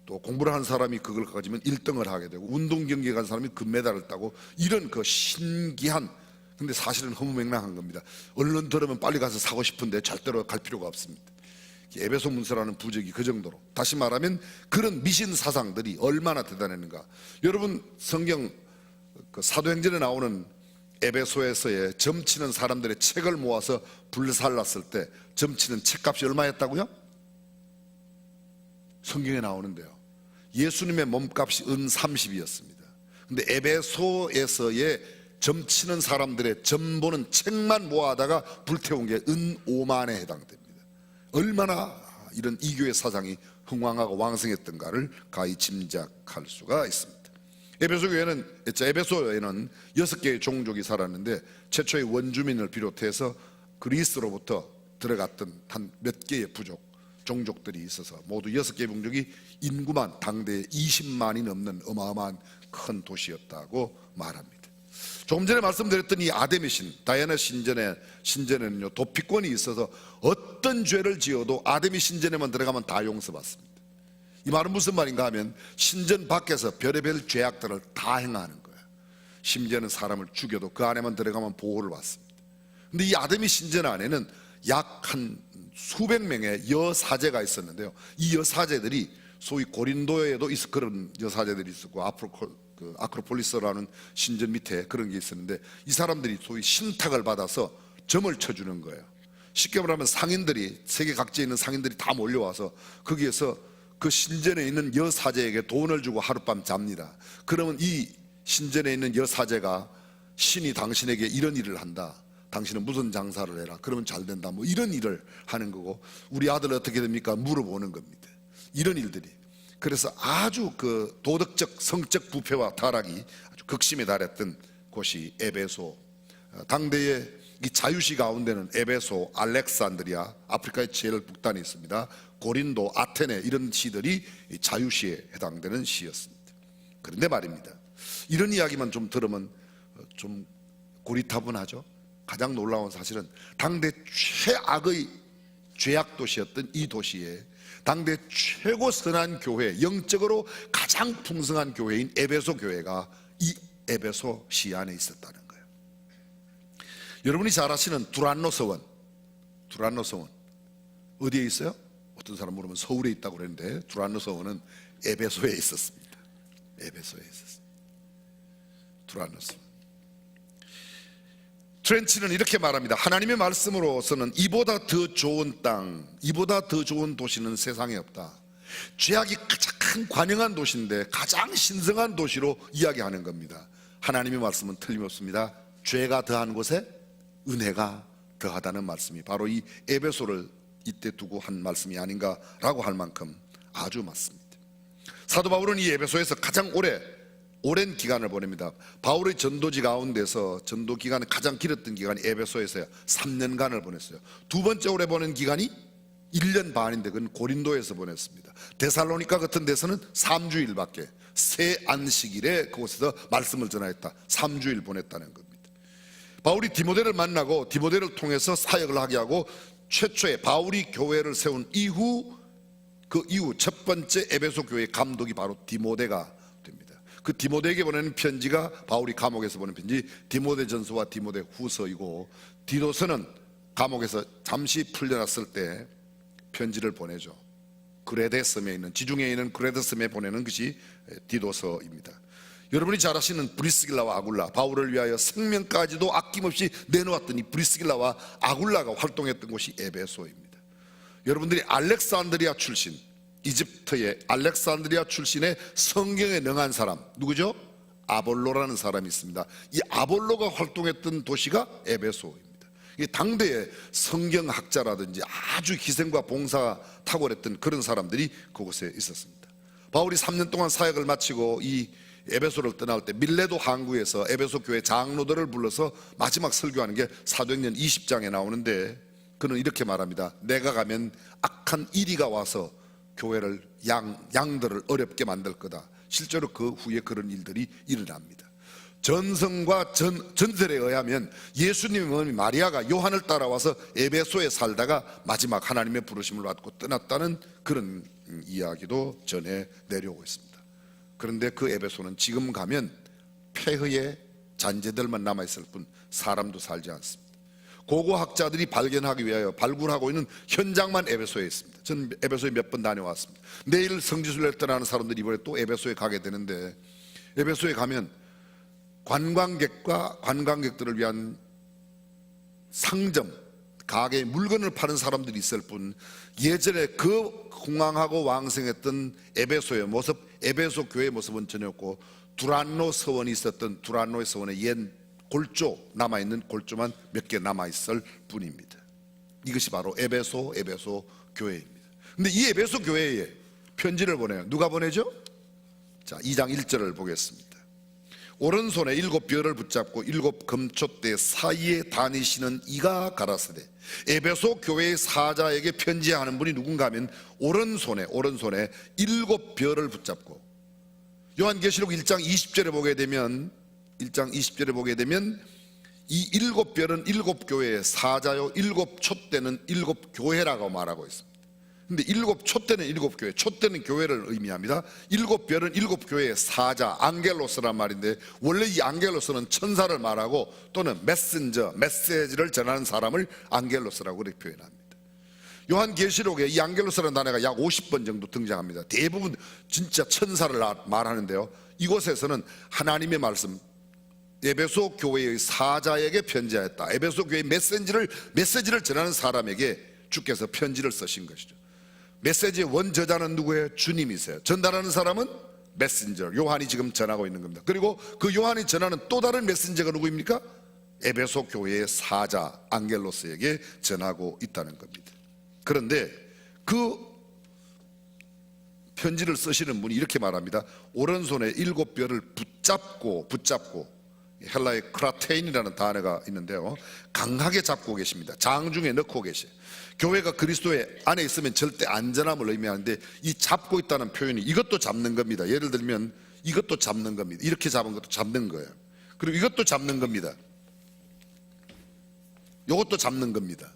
또 공부를 한 사람이 그걸 가지면 1등을 하게 되고, 운동 경기에 간 사람이 금메달을 따고, 이런 그 신기한, 근데 사실은 허무맹랑한 겁니다. 얼른 들으면 빨리 가서 사고 싶은데 절대로 갈 필요가 없습니다. 에베소 문서라는 부적이 그 정도로, 다시 말하면 그런 미신 사상들이 얼마나 대단했는가. 여러분, 성경 그 사도행전에 나오는 에베소에서의 점치는 사람들의 책을 모아서 불살랐을 때 점치는 책값이 얼마였다고요? 성경에 나오는데요, 예수님의 몸값이 은 30이었습니다. 근데 에베소에서의 점치는 사람들의 점 보는 책만 모아다가 불태운 게 은 5만에 해당됩니다. 얼마나 이런 이교의 사상이 흥왕하고 왕성했던가를 가히 짐작할 수가 있습니다. 에베소에는 6개의 종족이 살았는데, 최초의 원주민을 비롯해서 그리스로부터 들어갔던 한 몇 개의 부족, 종족들이 있어서 모두 6개의 종족이 인구만 당대에 20만이 넘는 어마어마한 큰 도시였다고 말합니다. 조금 전에 말씀드렸던 이 아데미 신, 다이애나 신전에는요, 도피권이 있어서 어떤 죄를 지어도 아데미 신전에만 들어가면 다 용서받습니다. 이 말은 무슨 말인가 하면, 신전 밖에서 별의별 죄악들을 다 행하는 거예요. 심지어는 사람을 죽여도 그 안에만 들어가면 보호를 받습니다. 근데 이 아데미 신전 안에는 약 한 수백 명의 여사제가 있었는데요, 이 여사제들이 소위 고린도에도 그런 여사제들이 있었고, 아크로폴리스라는 신전 밑에 그런 게 있었는데, 이 사람들이 소위 신탁을 받아서 점을 쳐주는 거예요. 쉽게 말하면 상인들이, 세계 각지에 있는 상인들이 다 몰려와서 거기에서 그 신전에 있는 여사제에게 돈을 주고 하룻밤 잡니다. 그러면 이 신전에 있는 여사제가, 신이 당신에게 이런 일을 한다, 당신은 무슨 장사를 해라, 그러면 잘 된다, 뭐 이런 일을 하는 거고, 우리 아들 어떻게 됩니까? 물어보는 겁니다. 이런 일들이. 그래서 아주 그 도덕적 성적 부패와 타락이 아주 극심에 달했던 곳이 에베소. 당대의 이 자유시 가운데는 에베소, 알렉산드리아, 아프리카의 제일 북단에 있습니다. 고린도, 아테네, 이런 시들이 자유시에 해당되는 시였습니다. 그런데 말입니다, 이런 이야기만 좀 들으면 좀 고리타분하죠. 가장 놀라운 사실은 당대 최악의 죄악 도시였던 이 도시에 당대 최고 선한 교회, 영적으로 가장 풍성한 교회인 에베소 교회가 이 에베소 시 안에 있었다는 거예요. 여러분이 잘 아시는 두란노 서원 어디에 있어요? 어떤 사람 물으면 서울에 있다고 그랬는데, 두란노 서원은 에베소에 있었습니다. 에베소에 있었습니다. 두란노 서원. 트렌치는 이렇게 말합니다. 하나님의 말씀으로서는 이보다 더 좋은 땅, 이보다 더 좋은 도시는 세상에 없다. 죄악이 가장 관영한 도시인데 가장 신성한 도시로 이야기하는 겁니다. 하나님의 말씀은 틀림없습니다. 죄가 더한 곳에 은혜가 더하다는 말씀이 바로 이 에베소를 이때 두고 한 말씀이 아닌가라고 할 만큼 아주 맞습니다. 사도 바울은 이 에베소에서 가장 오랜 기간을 보냅니다. 바울의 전도지 가운데서 전도 기간은 가장 길었던 기간이 에베소에서 3년간을 보냈어요. 두 번째 오래 보낸 기간이 1년 반인데 그건 고린도에서 보냈습니다. 데살로니가 같은 데서는 3주일밖에, 새 안식일에 그곳에서 말씀을 전하였다. 3주일 보냈다는 겁니다. 바울이 디모데를 만나고 디모데를 통해서 사역을 하게 하고, 최초의 바울이 교회를 세운 이후 그 이후 첫 번째 에베소 교회의 감독이 바로 디모데가 됩니다. 그 디모데에게 보내는 편지가 바울이 감옥에서 보낸 편지, 디모데전서와 디모데후서이고, 디도서는 감옥에서 잠시 풀려났을 때 편지를 보내죠. 그레데섬에 있는, 지중해에 있는 그레데섬에 보내는 것이 디도서입니다. 여러분이 잘 아시는 브리스길라와 아굴라, 바울을 위하여 생명까지도 아낌없이 내놓았던 이 브리스길라와 아굴라가 활동했던 곳이 에베소입니다. 여러분들이 알렉산드리아 출신, 이집트의 알렉산드리아 출신의 성경에 능한 사람 누구죠? 아볼로라는 사람이 있습니다. 이 아볼로가 활동했던 도시가 에베소입니다. 이 당대의 성경학자라든지 아주 희생과 봉사가 탁월했던 그런 사람들이 그곳에 있었습니다. 바울이 3년 동안 사역을 마치고 이 에베소를 떠날 때 밀레도 항구에서 에베소 교회 장로들을 불러서 마지막 설교하는 게 사도행전 20장에 나오는데, 그는 이렇게 말합니다. 내가 가면 악한 이리가 와서 교회를 양들을 어렵게 만들 거다. 실제로 그 후에 그런 일들이 일어납니다. 전성과 전설에 의하면 예수님의 마리아가 요한을 따라와서 에베소에 살다가 마지막 하나님의 부르심을 받고 떠났다는 그런 이야기도 전해 내려오고 있습니다. 그런데 그 에베소는 지금 가면 폐허의 잔재들만 남아있을 뿐 사람도 살지 않습니다. 고고학자들이 발견하기 위하여 발굴하고 있는 현장만 에베소에 있습니다. 저는 에베소에 몇 번 다녀왔습니다. 내일 성지순례를 떠나는 사람들이 이번에 또 에베소에 가게 되는데, 에베소에 가면 관광객들을 위한 상점, 가게에 물건을 파는 사람들이 있을 뿐, 예전에 그 흥왕하고 왕성했던 에베소의 모습, 에베소 교회의 모습은 전혀 없고, 두란노 서원이 있었던 두란노의 서원의 옛 골조, 남아있는 골조만 몇 개 남아있을 뿐입니다. 이것이 바로 에베소 교회입니다. 근데 이 에베소 교회에 편지를 보내요. 누가 보내죠? 자, 2장 1절을 보겠습니다. 오른손에 7벼를 붙잡고 7 금촛대 사이에 다니시는 이가 가라사대, 에베소 교회의 사자에게 편지하는 분이 누군가 하면 오른손에 7벼를 붙잡고, 요한계시록 1장 20절에 보게 되면 이 7벼는 7교회의 사자요, 7촛대는 7교회라고 말하고 있습니다. 근데 7촛대는 7교회, 촛대는 교회를 의미합니다. 7별은 7교회의 사자, 앙겔로스란 말인데, 원래 이 앙겔로스는 천사를 말하고 또는 메시지를 전하는 사람을 앙겔로스라고 그렇게 표현합니다. 요한계시록에 이 앙겔로스라는 단어가 약 50번 정도 등장합니다. 대부분 진짜 천사를 말하는데요, 이곳에서는 하나님의 말씀, 에베소 교회의 사자에게 편지하였다, 에베소 교회의 메시지를 전하는 사람에게 주께서 편지를 쓰신 것이죠. 메시지의 원저자는 누구예요? 주님이세요. 전달하는 사람은 메신저, 요한이 지금 전하고 있는 겁니다. 그리고 그 요한이 전하는 또 다른 메신저가 누구입니까? 에베소 교회의 사자 앙겔로스에게 전하고 있다는 겁니다. 그런데 그 편지를 쓰시는 분이 이렇게 말합니다. 오른손에 7벼를 붙잡고, 헬라의 크라테인이라는 단어가 있는데요, 강하게 잡고 계십니다. 장중에 넣고 계셔요. 교회가 그리스도의 안에 있으면 절대 안전함을 의미하는데, 이 잡고 있다는 표현이 이것도 잡는 겁니다. 예를 들면 이것도 잡는 겁니다. 이렇게 잡은 것도 잡는 거예요. 그리고 이것도 잡는 겁니다. 이것도 잡는 겁니다.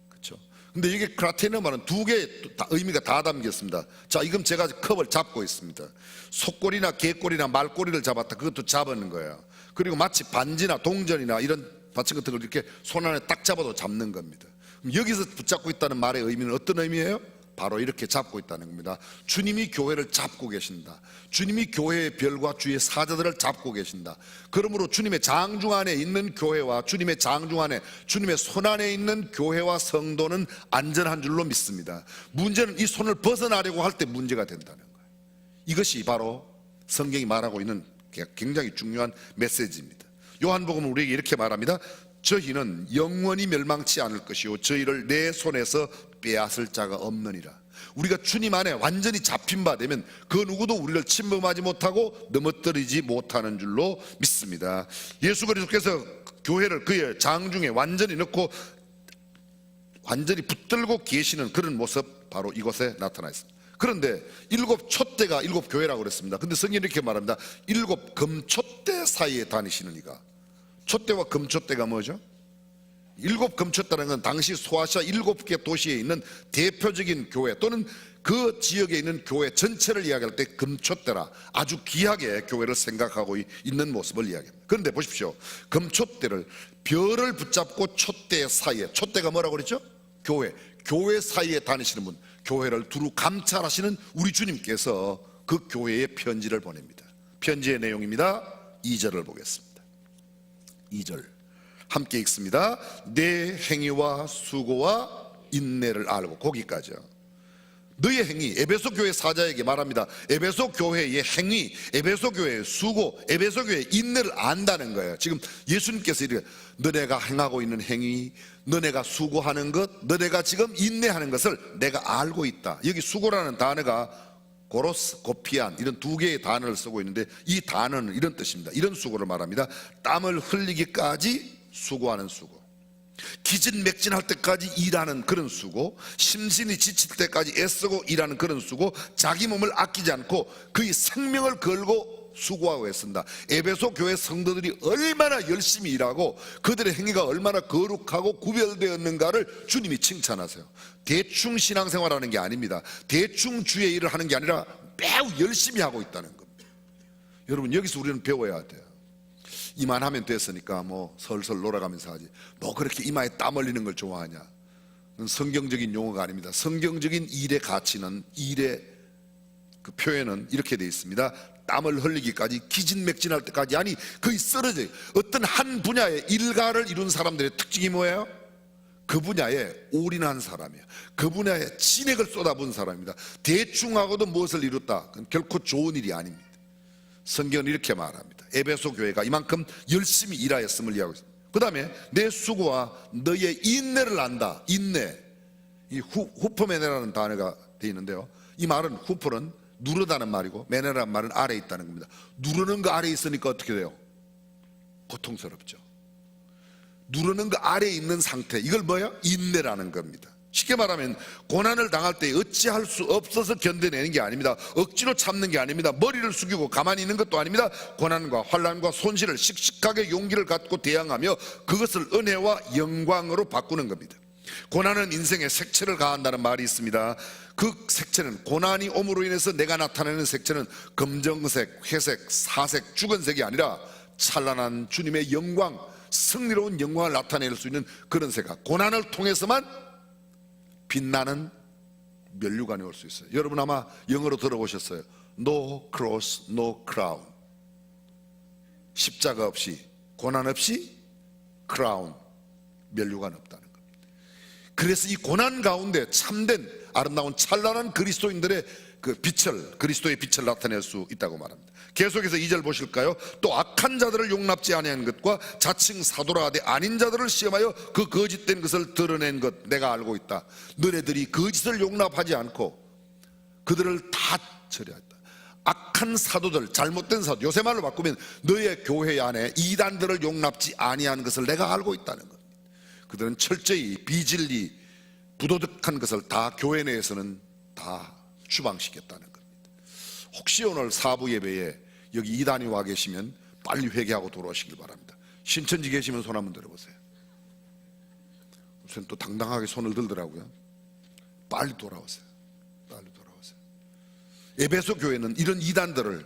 그렇죠? 근데 이게 크라테인의 말은 두 개의 의미가 다 담겼습니다. 자, 이건 제가 컵을 잡고 있습니다. 속꼬리나 개꼬리나 말꼬리를 잡았다, 그것도 잡는 거예요. 그리고 마치 반지나 동전이나 이런 받침 같은 걸 이렇게 손 안에 딱 잡아도 잡는 겁니다. 그럼 여기서 붙잡고 있다는 말의 의미는 어떤 의미예요? 바로 이렇게 잡고 있다는 겁니다. 주님이 교회를 잡고 계신다. 주님이 교회의 별과 주의 사자들을 잡고 계신다. 그러므로 주님의 장중 안에 있는 교회와 주님의 장중 안에, 주님의 손 안에 있는 교회와 성도는 안전한 줄로 믿습니다. 문제는 이 손을 벗어나려고 할 때 문제가 된다는 거예요. 이것이 바로 성경이 말하고 있는 굉장히 중요한 메시지입니다. 요한복음은 우리에게 이렇게 말합니다. 저희는 영원히 멸망치 않을 것이요 저희를 내 손에서 빼앗을 자가 없느니라. 우리가 주님 안에 완전히 잡힌 바 되면 그 누구도 우리를 침범하지 못하고 넘어뜨리지 못하는 줄로 믿습니다. 예수 그리스도께서 교회를 그의 장중에 완전히 넣고 완전히 붙들고 계시는 그런 모습, 바로 이곳에 나타나 있습니다. 그런데 7촛대가 7교회라고 그랬습니다. 근데 성경이 이렇게 말합니다. 7 금촛대 사이에 다니시는 이가. 촛대와 금촛대가 뭐죠? 7 금촛대라는 건 당시 소아시아 7개 도시에 있는 대표적인 교회 또는 그 지역에 있는 교회 전체를 이야기할 때 금촛대라 아주 귀하게 교회를 생각하고 있는 모습을 이야기합니다. 그런데 보십시오. 금촛대를 별을 붙잡고 촛대 사이에, 촛대가 뭐라고 그랬죠? 교회 사이에 다니시는 분, 교회를 두루 감찰하시는 우리 주님께서 그 교회에 편지를 보냅니다. 편지의 내용입니다. 2절을 보겠습니다. 2절 함께 읽습니다. 내 행위와 수고와 인내를 알고, 거기까지요. 너의 행위, 에베소 교회 사자에게 말합니다. 에베소 교회의 행위, 에베소 교회의 수고, 에베소 교회의 인내를 안다는 거예요. 지금 예수님께서 이렇게 너네가 행하고 있는 행위, 너네가 수고하는 것, 너네가 지금 인내하는 것을 내가 알고 있다. 여기 수고라는 단어가 고로스, 고피안 이런 두 개의 단어를 쓰고 있는데, 이 단어는 이런 뜻입니다. 이런 수고를 말합니다. 땀을 흘리기까지 수고하는 수고. 기진맥진할 때까지 일하는 그런 수고, 심신이 지칠 때까지 애쓰고 일하는 그런 수고, 자기 몸을 아끼지 않고 그의 생명을 걸고 수고하고 애쓴다. 에베소 교회 성도들이 얼마나 열심히 일하고 그들의 행위가 얼마나 거룩하고 구별되었는가를 주님이 칭찬하세요. 대충 신앙생활하는 게 아닙니다. 대충 주의 일을 하는 게 아니라 매우 열심히 하고 있다는 겁니다. 여러분, 여기서 우리는 배워야 돼요. 이만하면 됐으니까 뭐 설설 놀아가면서 하지, 너 그렇게 이마에 땀 흘리는 걸 좋아하냐? 그건 성경적인 용어가 아닙니다. 성경적인 일의 가치는, 일의 그 표현은 이렇게 되어 있습니다. 땀을 흘리기까지, 기진맥진할 때까지, 아니 거의 쓰러져요. 어떤 한 분야의 일가를 이룬 사람들의 특징이 뭐예요? 그 분야에 올인한 사람이에요. 그 분야에 진액을 쏟아부은 사람입니다. 대충 하고도 무엇을 이뤘다, 그건 결코 좋은 일이 아닙니다. 성경은 이렇게 말합니다. 에베소 교회가 이만큼 열심히 일하였음을 이야기하고 있습니다. 그 다음에 내 수고와 너의 인내를 안다. 인내, 이 후퍼메네라는 단어가 되어 있는데요, 이 말은, 후퍼는 누르다는 말이고 메네라는 말은 아래에 있다는 겁니다. 누르는 거 아래에 있으니까 어떻게 돼요? 고통스럽죠. 누르는 거 아래에 있는 상태, 이걸 뭐예요? 인내라는 겁니다. 쉽게 말하면 고난을 당할 때 어찌할 수 없어서 견뎌내는 게 아닙니다. 억지로 참는 게 아닙니다. 머리를 숙이고 가만히 있는 것도 아닙니다. 고난과 환난과 손실을 씩씩하게 용기를 갖고 대항하며 그것을 은혜와 영광으로 바꾸는 겁니다. 고난은 인생에 색채를 가한다는 말이 있습니다. 그 색채는, 고난이 옴으로 인해서 내가 나타내는 색채는 검정색, 회색, 사색, 주근색이 아니라 찬란한 주님의 영광, 승리로운 영광을 나타낼 수 있는 그런 색깔, 고난을 통해서만 빛나는 면류관이 올 수 있어요. 여러분 아마 영어로 들어보셨어요. No cross, no crown. 십자가 없이, 고난 없이 크라운, 면류관 없다는 겁니다. 그래서 이 고난 가운데 참된 아름다운 찬란한 그리스도인들의 그 빛을, 그리스도의 빛을 나타낼 수 있다고 말합니다. 계속해서 2절 보실까요? 또 악한 자들을 용납지 아니한 것과 자칭 사도라 하되 아닌 자들을 시험하여 그 거짓된 것을 드러낸 것 내가 알고 있다. 너네들이 거짓을 용납하지 않고 그들을 다 처리했다. 악한 사도들, 잘못된 사도, 요새 말로 바꾸면 너의 교회 안에 이단들을 용납지 아니한 것을 내가 알고 있다는 것. 그들은 철저히 비진리, 부도덕한 것을 다 교회 내에서는 다 추방시켰다는 겁니다. 혹시 오늘 사부 예배에 여기 이단이 와 계시면 빨리 회개하고 돌아오시길 바랍니다. 신천지 계시면 손 한번 들어보세요. 우선 또 당당하게 손을 들더라고요. 빨리 돌아오세요. 빨리 돌아오세요. 에베소 교회는 이런 이단들을,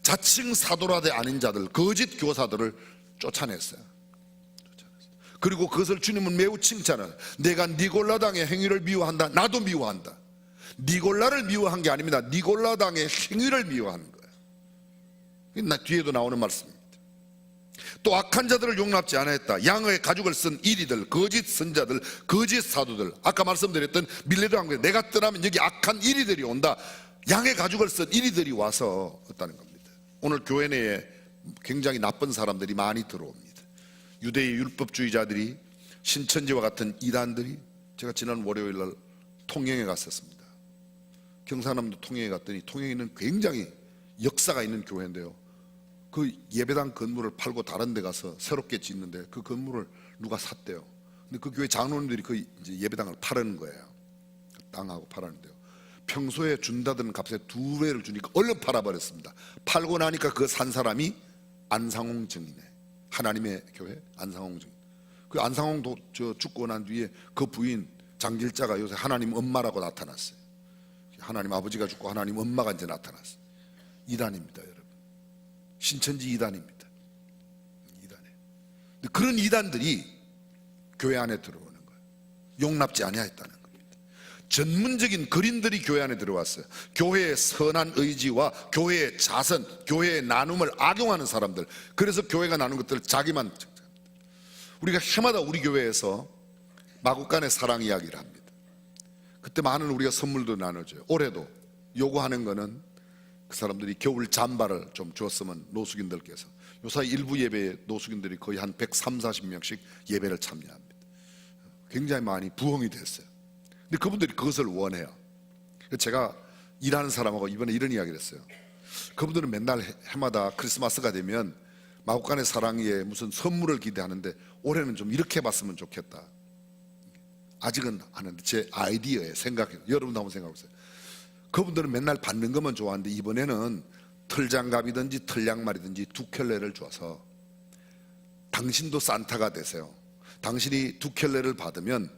자칭 사도라되 아닌 자들, 거짓 교사들을 쫓아냈어요. 그리고 그것을 주님은 매우 칭찬해요. 내가 니골라당의 행위를 미워한다. 나도 미워한다. 니골라를 미워한 게 아닙니다. 니골라당의 행위를 미워하는 거예요. 뒤에도 나오는 말씀입니다. 또 악한 자들을 용납지 않았다. 양의 가죽을 쓴 이리들, 거짓 선자들, 거짓 사도들, 아까 말씀드렸던 밀레도 왕국, 내가 떠나면 여기 악한 이리들이 온다. 양의 가죽을 쓴 이리들이 와서 했다는 겁니다. 오늘 교회 내에 굉장히 나쁜 사람들이 많이 들어옵니다. 유대의 율법주의자들이, 신천지와 같은 이단들이. 제가 지난 월요일 날 통영에 갔었습니다. 경상남도 통영에 갔더니, 통영에는 굉장히 역사가 있는 교회인데요, 그 예배당 건물을 팔고 다른 데 가서 새롭게 짓는데 그 건물을 누가 샀대요. 근데 그 교회 장로님들이 그 이제 예배당을 팔은 거예요. 그 땅하고 팔았는데요, 평소에 준다던 값에 2배를 주니까 얼른 팔아버렸습니다. 팔고 나니까 그 산 사람이 안상홍 증인이네. 하나님의 교회 안상홍 증인. 그 안상홍 죽고 난 뒤에 그 부인 장길자가 요새 하나님 엄마라고 나타났어요. 하나님 아버지가 죽고 하나님 엄마가 이제 나타났어요. 이단입니다, 여러분. 신천지 이단입니다. 이단에. 그런 이단들이 교회 안에 들어오는 거예요. 용납지 아니하였다는 겁니다. 전문적인 거린들이 교회 안에 들어왔어요. 교회의 선한 의지와 교회의 자선, 교회의 나눔을 악용하는 사람들. 그래서 교회가 나눈 것들을 자기만 측정합니다. 우리가 해마다 우리 교회에서 마국간의 사랑 이야기를 합니다. 그때 많은 우리가 선물도 나눠줘요. 올해도 요구하는 거는 그 사람들이 겨울 잠바를 좀 줬으면, 노숙인들께서 요사이 일부 예배에 노숙인들이 거의 한 130~140명씩 예배를 참여합니다. 굉장히 많이 부흥이 됐어요. 근데 그분들이 그것을 원해요. 제가 일하는 사람하고 이번에 이런 이야기를 했어요. 그분들은 맨날 해마다 크리스마스가 되면 마구간의 사랑에 무슨 선물을 기대하는데 올해는 좀 이렇게 봤으면 좋겠다. 아직은 하는데 제 아이디어에 생각해요. 여러분도 한번 생각해보세요. 그분들은 맨날 받는 것만 좋아하는데 이번에는 털장갑이든지 털양말이든지 두 켤레를 줘서 당신도 산타가 되세요. 당신이 두 켤레를 받으면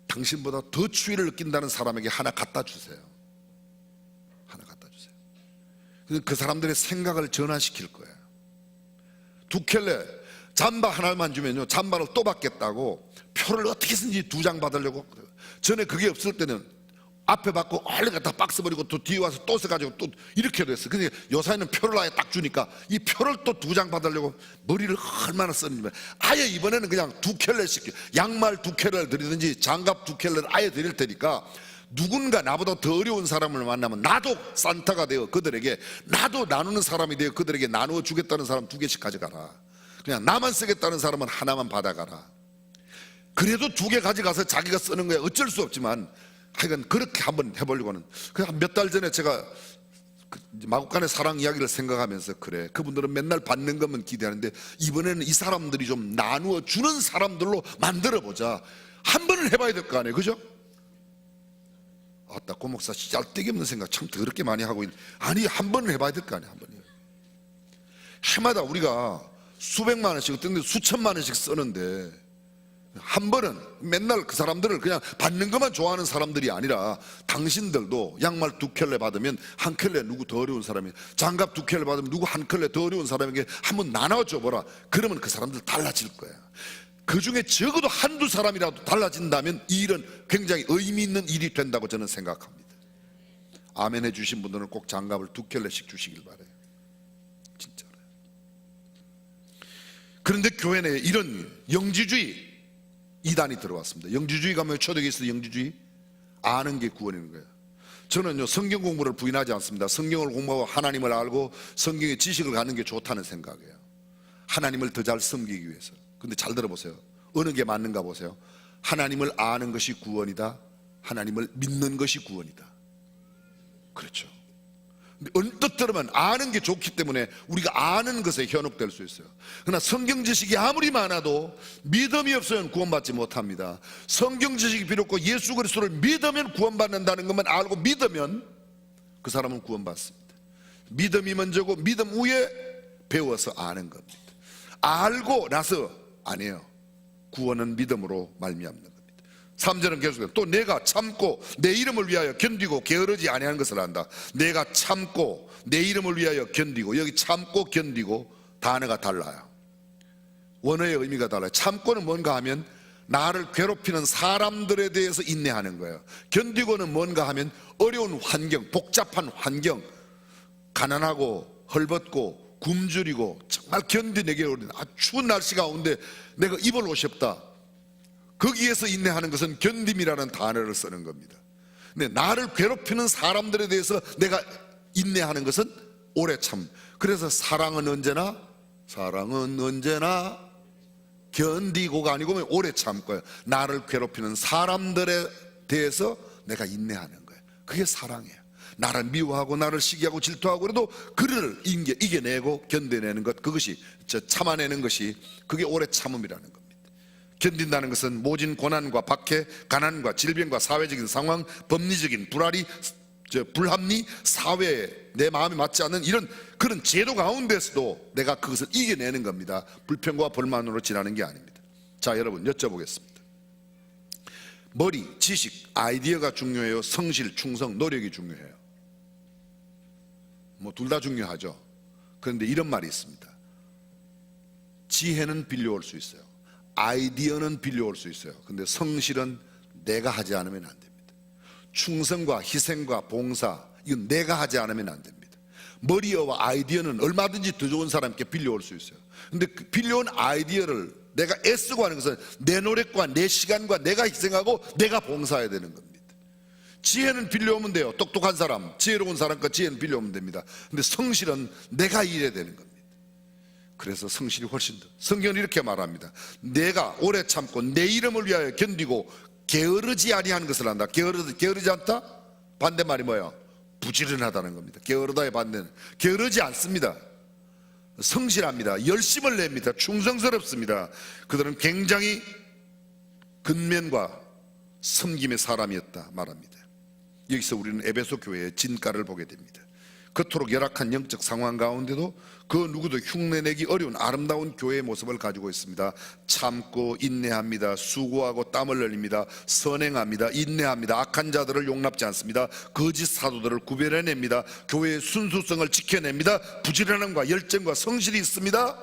당신보다 더 추위를 느낀다는 사람에게 하나 갖다 주세요. 하나 갖다 주세요. 그 사람들의 생각을 전환시킬 거예요. 두 켤레 잠바 하나만 주면요, 잠바를 또 받겠다고 표를 어떻게 해서든지 2장 받으려고. 전에 그게 없을 때는 앞에 받고 얼른 갖다 박스 버리고 또 뒤에 와서 또 써가지고 또 이렇게 됐어. 근데 요사이는 표를 아예 딱 주니까 이 표를 또 2장 받으려고 머리를 얼마나 썼는지. 아예 이번에는 그냥 2켤레씩 양말 2켤레를 드리든지 장갑 2켤레를 아예 드릴 테니까 누군가 나보다 더 어려운 사람을 만나면 나도 산타가 되어 그들에게, 나도 나누는 사람이 되어 그들에게 나누어 주겠다는 사람 2개씩 가져가라. 그냥 나만 쓰겠다는 사람은 하나만 받아가라. 그래도 2개 가져가서 자기가 쓰는 거야. 어쩔 수 없지만 하여간 그렇게 한번 해보려고는. 그냥 몇 달 전에 제가 마구간의 사랑 이야기를 생각하면서, 그래, 그분들은 맨날 받는 것만 기대하는데 이번에는 이 사람들이 좀 나누어 주는 사람들로 만들어보자. 한 번은 해봐야 될 거 아니에요, 그죠? 아따, 고 목사 짤데기 없는 생각 참 더럽게 많이 하고 있는. 아니, 한 번은 해봐야 될 거 아니에요. 한 번이요. 해마다 우리가 수백만 원씩, 어떤 데 수천만 원씩 쓰는데 한 번은 맨날 그 사람들을 그냥 받는 것만 좋아하는 사람들이 아니라 당신들도 양말 2켤레 받으면 1켤레 누구 더 어려운 사람이, 장갑 2켤레 받으면 누구 1켤레 더 어려운 사람에게 한번 나눠줘 보라. 그러면 그 사람들 달라질 거야. 그 중에 적어도 한두 사람이라도 달라진다면 이 일은 굉장히 의미 있는 일이 된다고 저는 생각합니다. 아멘 해주신 분들은 꼭 장갑을 2켤레씩 주시길 바라요. 진짜로. 그런데 교회 내에 이런 영지주의 이단이 들어왔습니다. 영지주의가 뭐예요? 초대교회 있어요. 영지주의 아는 게 구원인 거예요. 저는요, 성경 공부를 부인하지 않습니다. 성경을 공부하고 하나님을 알고 성경의 지식을 갖는 게 좋다는 생각이에요. 하나님을 더 잘 섬기기 위해서. 근데 잘 들어보세요. 어느 게 맞는가 보세요. 하나님을 아는 것이 구원이다, 하나님을 믿는 것이 구원이다. 그렇죠. 근데 언뜻 들으면 아는 게 좋기 때문에 우리가 아는 것에 현혹될 수 있어요. 그러나 성경 지식이 아무리 많아도 믿음이 없으면 구원받지 못합니다. 성경 지식이 비록 예수 그리스도를 믿으면 구원받는다는 것만 알고 믿으면 그 사람은 구원받습니다. 믿음이 먼저고 믿음 후에 배워서 아는 겁니다. 알고 나서 안 해요. 구원은 믿음으로 말미암는 겁니다. 3절은 계속해서 또 내가 참고 내 이름을 위하여 견디고 게으르지 아니하는 것을 안다. 내가 참고 내 이름을 위하여 견디고, 여기 참고 견디고 단어가 달라요. 원어의 의미가 달라요. 참고는 뭔가 하면 나를 괴롭히는 사람들에 대해서 인내하는 거예요. 견디고는 뭔가 하면 어려운 환경, 복잡한 환경, 가난하고 헐벗고 굶주리고 정말 견디내기 어려운 추운 날씨 가운데 내가 입을 옷이 없다. 거기에서 인내하는 것은 견딤이라는 단어를 쓰는 겁니다. 근데 나를 괴롭히는 사람들에 대해서 내가 인내하는 것은 오래 참. 그래서 사랑은 언제나 견디고가 아니고 오래 참고요. 나를 괴롭히는 사람들에 대해서 내가 인내하는 거예요. 그게 사랑이에요. 나를 미워하고 나를 시기하고 질투하고 그래도 그를 이겨내고 견뎌내는 것, 그것이 참아내는 것이, 그게 오래 참음이라는 겁니다. 견딘다는 것은 모진 고난과 박해, 가난과 질병과 사회적인 상황, 법리적인 불합리, 사회에 내 마음에 맞지 않는 이런 그런 제도 가운데서도 내가 그것을 이겨내는 겁니다. 불평과 불만으로 지나는 게 아닙니다. 자, 여러분 여쭤보겠습니다. 머리, 지식, 아이디어가 중요해요? 성실, 충성, 노력이 중요해요? 뭐 둘 다 중요하죠. 그런데 이런 말이 있습니다. 지혜는 빌려올 수 있어요. 아이디어는 빌려올 수 있어요. 근데 성실은 내가 하지 않으면 안 됩니다. 충성과 희생과 봉사, 이건 내가 하지 않으면 안 됩니다. 머리와 아이디어는 얼마든지 더 좋은 사람께 빌려올 수 있어요. 근데 그 빌려온 아이디어를 내가 애쓰고 하는 것은 내 노력과 내 시간과 내가 희생하고 내가 봉사해야 되는 겁니다. 지혜는 빌려오면 돼요. 똑똑한 사람, 지혜로운 사람과 지혜는 빌려오면 됩니다. 근데 성실은 내가 일해야 되는 겁니다. 그래서 성실이 훨씬 더, 성경은 이렇게 말합니다. 내가 오래 참고 내 이름을 위하여 견디고 게으르지 아니하는 것을 한다. 게으르지 않다? 반대말이 뭐예요? 부지런하다는 겁니다. 게으르다의 반대는 게으르지 않습니다. 성실합니다. 열심을 냅니다. 충성스럽습니다. 그들은 굉장히 근면과 섬김의 사람이었다 말합니다. 여기서 우리는 에베소 교회의 진가를 보게 됩니다. 그토록 열악한 영적 상황 가운데도 그 누구도 흉내내기 어려운 아름다운 교회의 모습을 가지고 있습니다. 참고 인내합니다. 수고하고 땀을 흘립니다. 선행합니다. 인내합니다. 악한 자들을 용납지 않습니다. 거짓 사도들을 구별해냅니다. 교회의 순수성을 지켜냅니다. 부지런함과 열정과 성실이 있습니다.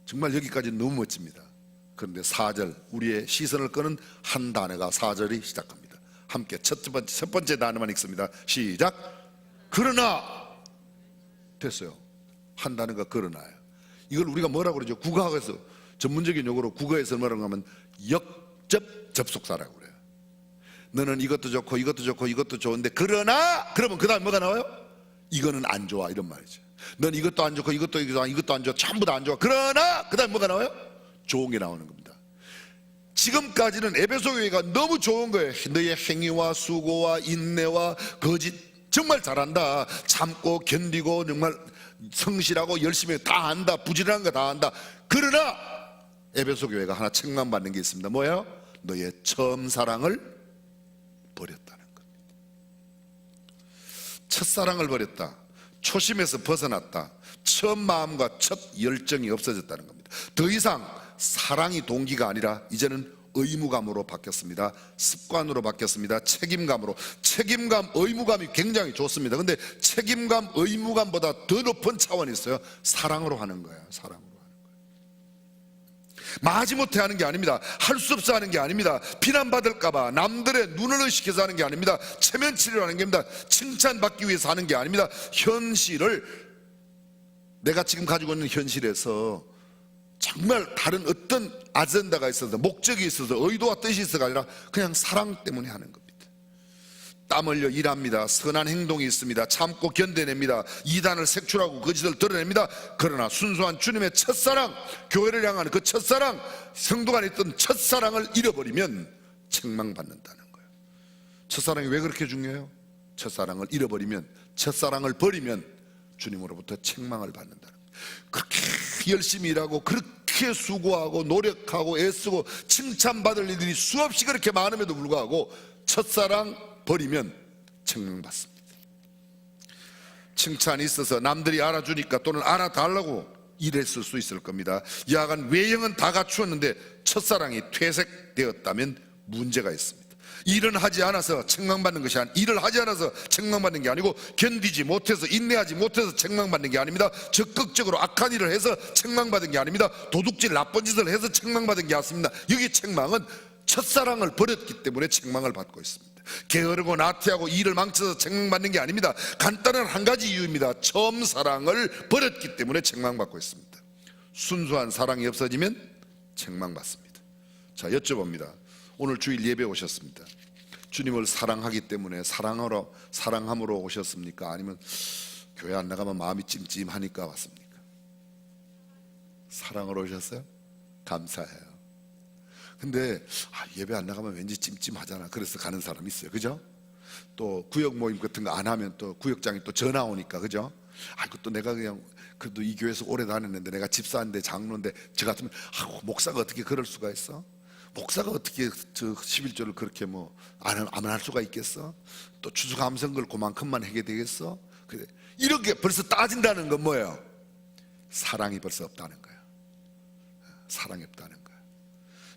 정말 여기까지 너무 멋집니다. 그런데 4절, 우리의 시선을 끄는 한 단어가 4절이 시작합니다. 함께 첫 번째 단어만 읽습니다. 시작. 그러나. 됐어요. 한 단어가 그러나요. 이걸 우리가 뭐라고 그러죠? 국어학에서 전문적인 용어로 국어에서 뭐라고 하면 역접 접속사라고 그래요. 너는 이것도 좋고 이것도 좋고 이것도 좋은데 그러나, 그러면 그 다음 뭐가 나와요? 이거는 안 좋아, 이런 말이죠. 넌 이것도 안 좋고 이것도 안 좋아, 전부 다 안 좋아. 그러나 그 다음 뭐가 나와요? 좋은 게 나오는 겁니다. 지금까지는 에베소 교회가 너무 좋은 거예요. 너의 행위와 수고와 인내와 거짓 정말 잘한다. 참고 견디고 정말 성실하고 열심히 다 한다. 부지런한 거 다 한다. 그러나 에베소 교회가 하나 책망받는 게 있습니다. 뭐예요? 너의 처음 사랑을 버렸다는 겁니다. 첫사랑을 버렸다. 초심에서 벗어났다. 처음 마음과 첫 열정이 없어졌다는 겁니다. 더 이상 사랑이 동기가 아니라 이제는 의무감으로 바뀌었습니다. 습관으로 바뀌었습니다. 책임감으로. 책임감, 의무감이 굉장히 좋습니다. 근데 책임감, 의무감보다 더 높은 차원이 있어요. 사랑으로 하는 거예요. 사랑으로 하는 거예요. 마지못해 하는 게 아닙니다. 할 수 없어 하는 게 아닙니다. 비난받을까봐 남들의 눈을 의식해서 하는 게 아닙니다. 체면치료 하는 게 아닙니다. 칭찬받기 위해서 하는 게 아닙니다. 현실을, 내가 지금 가지고 있는 현실에서 정말 다른 어떤 아젠다가 있어서, 목적이 있어서, 의도와 뜻이 있어가 아니라 그냥 사랑 때문에 하는 겁니다. 땀 흘려 일합니다. 선한 행동이 있습니다. 참고 견뎌냅니다. 이단을 색출하고 거짓을 드러냅니다. 그러나 순수한 주님의 첫사랑, 교회를 향하는 그 첫사랑, 성도 간에 있던 첫사랑을 잃어버리면 책망받는다는 거예요. 첫사랑이 왜 그렇게 중요해요? 첫사랑을 잃어버리면, 첫사랑을 버리면 주님으로부터 책망을 받는다는 거예요. 그렇게 열심히 일하고 그렇게 수고하고 노력하고 애쓰고 칭찬받을 일들이 수없이 그렇게 많음에도 불구하고 첫사랑 버리면 책망받습니다. 칭찬이 있어서 남들이 알아주니까 또는 알아달라고 일했을 수 있을 겁니다. 야간 외형은 다 갖추었는데 첫사랑이 퇴색되었다면 문제가 있습니다. 일은 하지 않아서 책망받는 것이 아니라, 일을 하지 않아서 책망받는 게 아니고, 견디지 못해서, 인내하지 못해서 책망받는 게 아닙니다. 적극적으로 악한 일을 해서 책망받은 게 아닙니다. 도둑질 나쁜 짓을 해서 책망받은 게 아닙니다. 여기 책망은 첫사랑을 버렸기 때문에 책망을 받고 있습니다. 게으르고 나태하고 일을 망쳐서 책망받는 게 아닙니다. 간단한 한 가지 이유입니다. 처음 사랑을 버렸기 때문에 책망받고 있습니다. 순수한 사랑이 없어지면 책망받습니다. 자, 여쭤봅니다. 오늘 주일 예배 오셨습니다. 주님을 사랑하기 때문에 사랑함으로 오셨습니까? 아니면 교회 안 나가면 마음이 찜찜하니까 왔습니까? 사랑으로 오셨어요? 감사해요. 근데 예배 안 나가면 왠지 찜찜하잖아. 그래서 가는 사람 있어요. 그죠? 또 구역 모임 같은 거 안 하면 또 구역장이 또 전화 오니까, 그죠? 또 내가 그냥 그래도 이 교회에서 오래 다녔는데, 내가 집사인데 장로인데, 저 같으면 목사가 어떻게 그럴 수가 있어? 목사가 어떻게 저 11조를 그렇게 안 할 수가 있겠어? 또 추수감사한 걸 그만큼만 하게 되겠어? 그래. 이렇게 벌써 따진다는 건 뭐예요? 사랑이 벌써 없다는 거예요. 사랑이 없다는 거예요.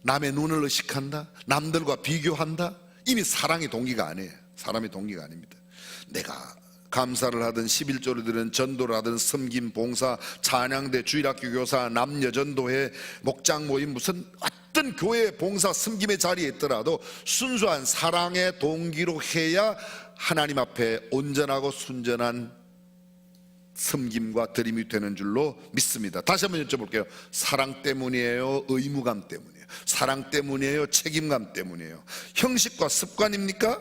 남의 눈을 의식한다, 남들과 비교한다. 이미 사랑의 동기가 아니에요. 사람의 동기가 아닙니다. 내가 감사를 하든 11조를 드든 전도를 하든 섬김, 봉사, 찬양대, 주일학교 교사, 남녀전도회, 목장 모임, 무슨 어떤 교회 봉사 섬김의 자리에 있더라도 순수한 사랑의 동기로 해야 하나님 앞에 온전하고 순전한 섬김과 드림이 되는 줄로 믿습니다. 다시 한번 여쭤볼게요. 사랑 때문이에요? 의무감 때문이에요? 사랑 때문이에요? 책임감 때문이에요? 형식과 습관입니까?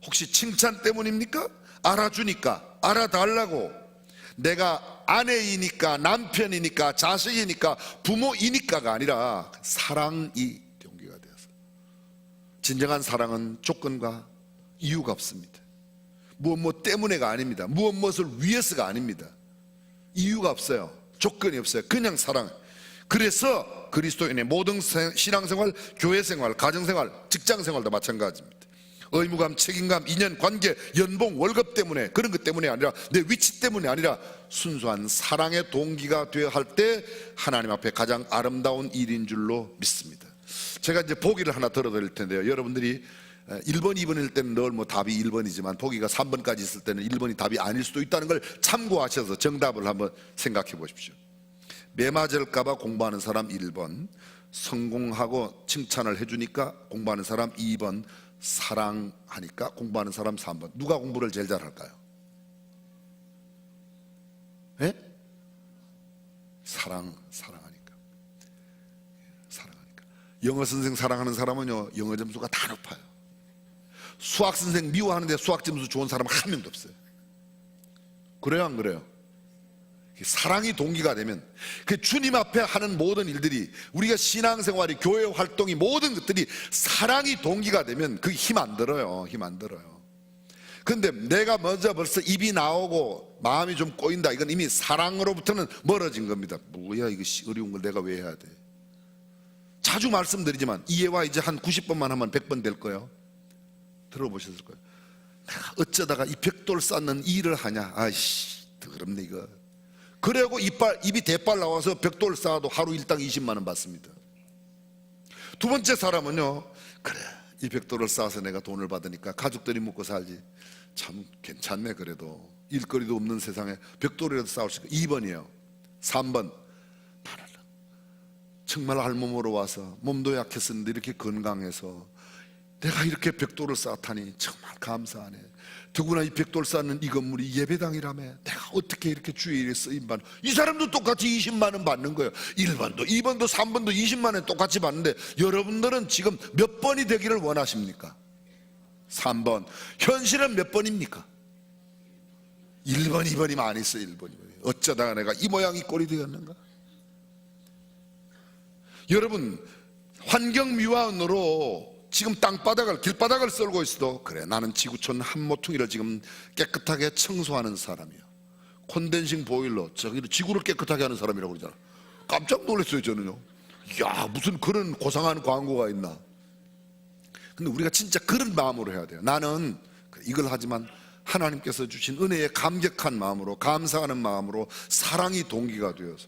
혹시 칭찬 때문입니까? 알아주니까, 알아달라고, 내가 아내이니까, 남편이니까, 자식이니까, 부모이니까가 아니라 사랑이 동기가 되어서. 진정한 사랑은 조건과 이유가 없습니다. 무엇 때문에가 아닙니다. 무엇을 위해서가 아닙니다. 이유가 없어요. 조건이 없어요. 그냥 사랑. 그래서 그리스도인의 모든 신앙생활, 교회생활, 가정생활, 직장생활도 마찬가지입니다. 의무감, 책임감, 인연, 관계, 연봉, 월급 때문에, 그런 것 때문이 아니라, 내 위치 때문이 아니라 순수한 사랑의 동기가 되어야 할 때 하나님 앞에 가장 아름다운 일인 줄로 믿습니다. 제가 이제 보기를 하나 들어드릴 텐데요, 여러분들이 1번, 2번일 때는 늘 뭐 답이 1번이지만 보기가 3번까지 있을 때는 1번이 답이 아닐 수도 있다는 걸 참고하셔서 정답을 한번 생각해 보십시오. 매 맞을까봐 공부하는 사람 1번, 성공하고 칭찬을 해주니까 공부하는 사람 2번, 사랑하니까 공부하는 사람 3번. 누가 공부를 제일 잘할까요? 예? 사랑하니까. 영어 선생 사랑하는 사람은요, 영어 점수가 다 높아요. 수학 선생 미워하는데 수학 점수 좋은 사람은 한 명도 없어요. 그래요, 안 그래요? 사랑이 동기가 되면 그 주님 앞에 하는 모든 일들이, 우리가 신앙생활이, 교회 활동이, 모든 것들이 사랑이 동기가 되면 그 힘 안 들어요. 힘 안 들어요. 근데 내가 먼저 벌써 입이 나오고 마음이 좀 꼬인다, 이건 이미 사랑으로부터는 멀어진 겁니다. 뭐야 이거 어려운 걸 내가 왜 해야 돼? 자주 말씀드리지만 이해와 이제 한 90번만 하면 100번 될 거예요. 들어보셨을 거예요. 내가 어쩌다가 이 벽돌 쌓는 일을 하냐, 아이씨 더럽네 이거. 그래고 입이 대빨 나와서 벽돌 쌓아도 하루 일당 20만 원 받습니다. 두 번째 사람은요, 그래 이 벽돌을 쌓아서 내가 돈을 받으니까 가족들이 먹고 살지, 참 괜찮네, 그래도 일거리도 없는 세상에 벽돌이라도 쌓을 수 있고. 2번이에요 3번, 나는 정말 알몸으로 와서 몸도 약했었는데 이렇게 건강해서 내가 이렇게 벽돌을 쌓다니 정말 감사하네. 더구나 이 벽돌 쌓는 이 건물이 예배당이라며, 내가 어떻게 이렇게 주일에 쓰임받는. 이 사람도 똑같이 20만 원 받는 거예요. 1번도 2번도 3번도 20만 원 똑같이 받는데, 여러분들은 지금 몇 번이 되기를 원하십니까? 3번. 현실은 몇 번입니까? 1번, 2번이 많이 있어요. 1번, 2번이. 어쩌다가 내가 이 모양 이 꼴이 되었는가? 여러분, 환경미화원으로 지금 땅바닥을, 길바닥을 썰고 있어도, 그래 나는 지구촌 한 모퉁이를 지금 깨끗하게 청소하는 사람이야, 콘덴싱 보일러 저기를 지구를 깨끗하게 하는 사람이라고 그러잖아. 깜짝 놀랐어요 저는요. 야, 무슨 그런 고상한 광고가 있나. 근데 우리가 진짜 그런 마음으로 해야 돼요. 나는 이걸 하지만 하나님께서 주신 은혜에 감격한 마음으로, 감사하는 마음으로, 사랑이 동기가 되어서.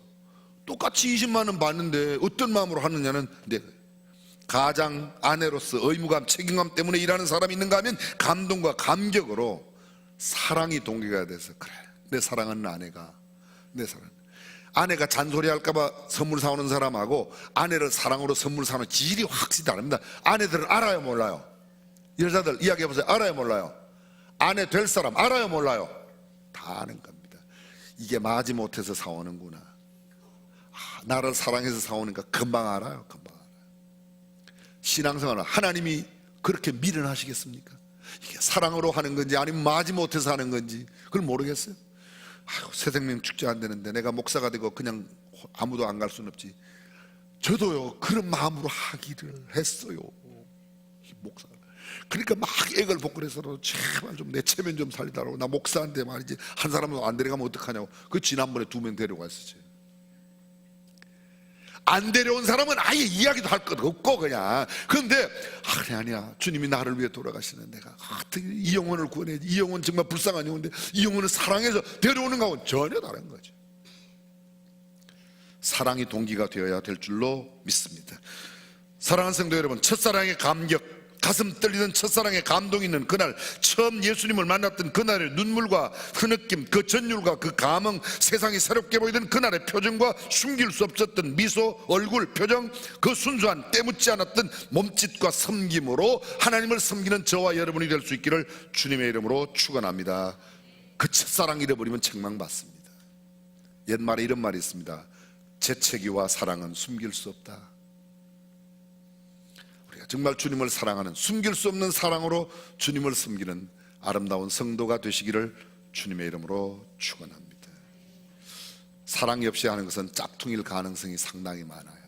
똑같이 20만 원 받는데 어떤 마음으로 하느냐는, 내가 가장 아내로서 의무감, 책임감 때문에 일하는 사람이 있는가 하면 감동과 감격으로 사랑이 동기가 돼서, 그래 내 사랑하는 아내가, 내 사랑, 아내가 잔소리할까봐 선물 사오는 사람하고 아내를 사랑으로 선물 사오는 질이 확실히 다릅니다. 아내들은 알아요, 몰라요? 여자들 이야기해보세요. 알아요, 몰라요? 아내 될 사람 알아요, 몰라요? 다 아는 겁니다. 이게 마지못해서 사오는구나. 나를 사랑해서 사오니까 금방 알아요. 금방. 신앙생활은 하나님이 그렇게 미련하시겠습니까? 이게 사랑으로 하는 건지 아니면 마지못해서 하는 건지 그걸 모르겠어요. 아유, 새 생명 축제 안 되는데 내가 목사가 되고 그냥 아무도 안 갈 수는 없지. 저도요 그런 마음으로 하기를 했어요, 목사. 그러니까 막 애걸 복근해서 제발 좀 내 체면 좀 살리달라고. 나 목사인데 말이지 한 사람은 안 데려가면 어떡하냐고. 그 지난번에 2명 데려갔었지. 안 데려온 사람은 아예 이야기도 할 것 없고 그냥. 그런데 그래 아니야, 주님이 나를 위해 돌아가시는, 내가 이 영혼을 구원해야지. 이 영혼 정말 불쌍한 영혼인데 이 영혼을 사랑해서 데려오는 거하고는 전혀 다른 거죠. 사랑이 동기가 되어야 될 줄로 믿습니다. 사랑하는 성도 여러분, 첫사랑의 감격, 가슴 떨리는 첫사랑의 감동이 있는 그날, 처음 예수님을 만났던 그날의 눈물과 그 느낌, 그 전율과 그 감흥, 세상이 새롭게 보이던 그날의 표정과 숨길 수 없었던 미소, 얼굴, 표정, 그 순수한 때묻지 않았던 몸짓과 섬김으로 하나님을 섬기는 저와 여러분이 될 수 있기를 주님의 이름으로 축원합니다. 그 첫사랑 잃어버리면 책망받습니다. 옛말에 이런 말이 있습니다. 재채기와 사랑은 숨길 수 없다. 정말 주님을 사랑하는, 숨길 수 없는 사랑으로 주님을 섬기는 아름다운 성도가 되시기를 주님의 이름으로 축원합니다. 사랑이 없이 하는 것은 짝퉁일 가능성이 상당히 많아요.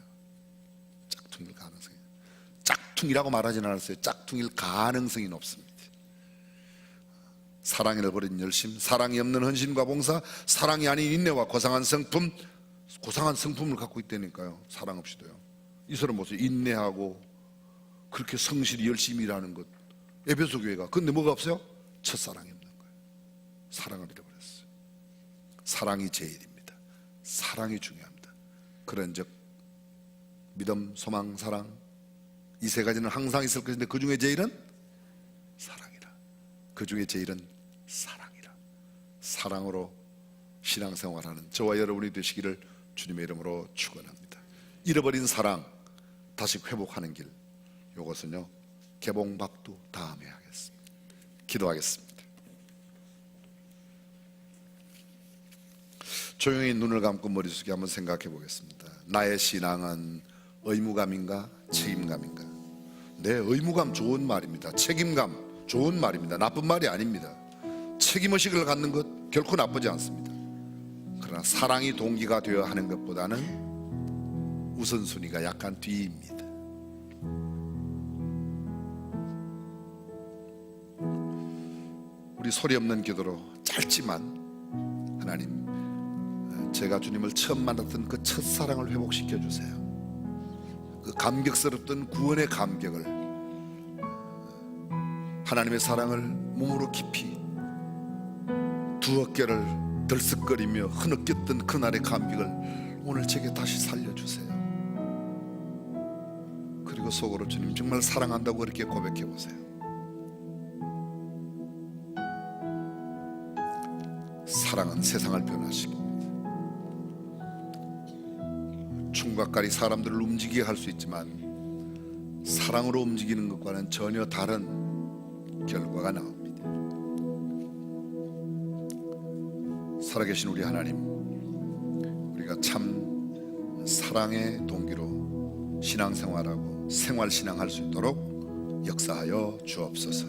짝퉁일 가능성이, 짝퉁이라고 말하지는 않았어요. 짝퉁일 가능성이 높습니다. 사랑을 버린 열심, 사랑이 없는 헌신과 봉사, 사랑이 아닌 인내와 고상한 성품을 갖고 있다니까요. 사랑 없이도요. 이 사람 보세요. 인내하고 그렇게 성실히 열심히 일하는 것. 에베소 교회가. 근데 뭐가 없어요? 첫사랑이 없는 거예요. 사랑을 잃어버렸어요. 사랑이 제일입니다. 사랑이 중요합니다. 그런즉 믿음, 소망, 사랑 이 세 가지는 항상 있을 것인데 그 중에 제일은 사랑이라. 그 중에 제일은 사랑이라. 사랑으로 신앙생활하는 저와 여러분이 되시기를 주님의 이름으로 축원합니다. 잃어버린 사랑 다시 회복하는 길, 이것은요 개봉박두 다음에 하겠습니다. 기도하겠습니다. 조용히 눈을 감고 머리 숙여 한번 생각해 보겠습니다. 나의 신앙은 의무감인가 책임감인가? 네, 의무감 좋은 말입니다. 책임감 좋은 말입니다. 나쁜 말이 아닙니다. 책임의식을 갖는 것 결코 나쁘지 않습니다. 그러나 사랑이 동기가 되어 하는 것보다는 우선순위가 약간 뒤입니다. 우리 소리 없는 기도로 짧지만 하나님, 제가 주님을 처음 만났던 그 첫사랑을 회복시켜 주세요. 그 감격스럽던 구원의 감격을, 하나님의 사랑을 몸으로 깊이 두 어깨를 들썩거리며 흐느꼈던 그날의 감격을 오늘 제게 다시 살려주세요. 그리고 속으로 주님 정말 사랑한다고 그렇게 고백해 보세요. 사랑은 세상을 변화시킵니다. 총각깔이 사람들을 움직이게 할 수 있지만 사랑으로 움직이는 것과는 전혀 다른 결과가 나옵니다. 살아계신 우리 하나님, 우리가 참 사랑의 동기로 신앙생활하고 생활신앙할 수 있도록 역사하여 주옵소서.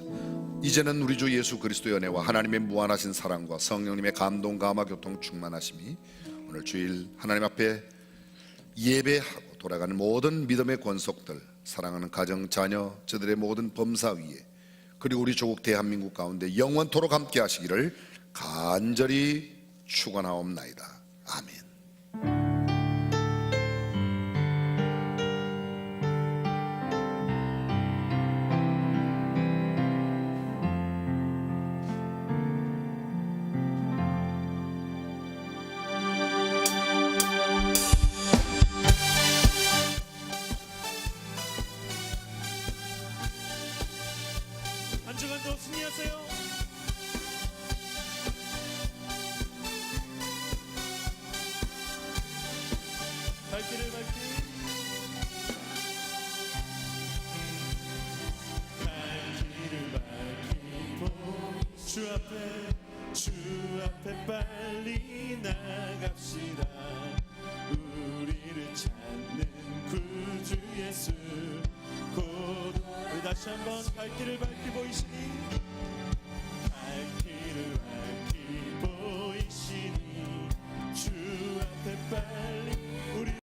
이제는 우리 주 예수 그리스도의 은혜와 하나님의 무한하신 사랑과 성령님의 감동, 감화, 교통, 충만하심이 오늘 주일 하나님 앞에 예배하고 돌아가는 모든 믿음의 권속들, 사랑하는 가정, 자녀, 저들의 모든 범사 위에, 그리고 우리 조국 대한민국 가운데 영원토록 함께 하시기를 간절히 축원하옵나이다. 아멘. 한 주간 더 승리하세요. 발길을 밝히고 주 앞에 빨리 나갑시다. 우리를 찾는 구주 예수 곧. 다시 한번 발길을 밝히 보이시니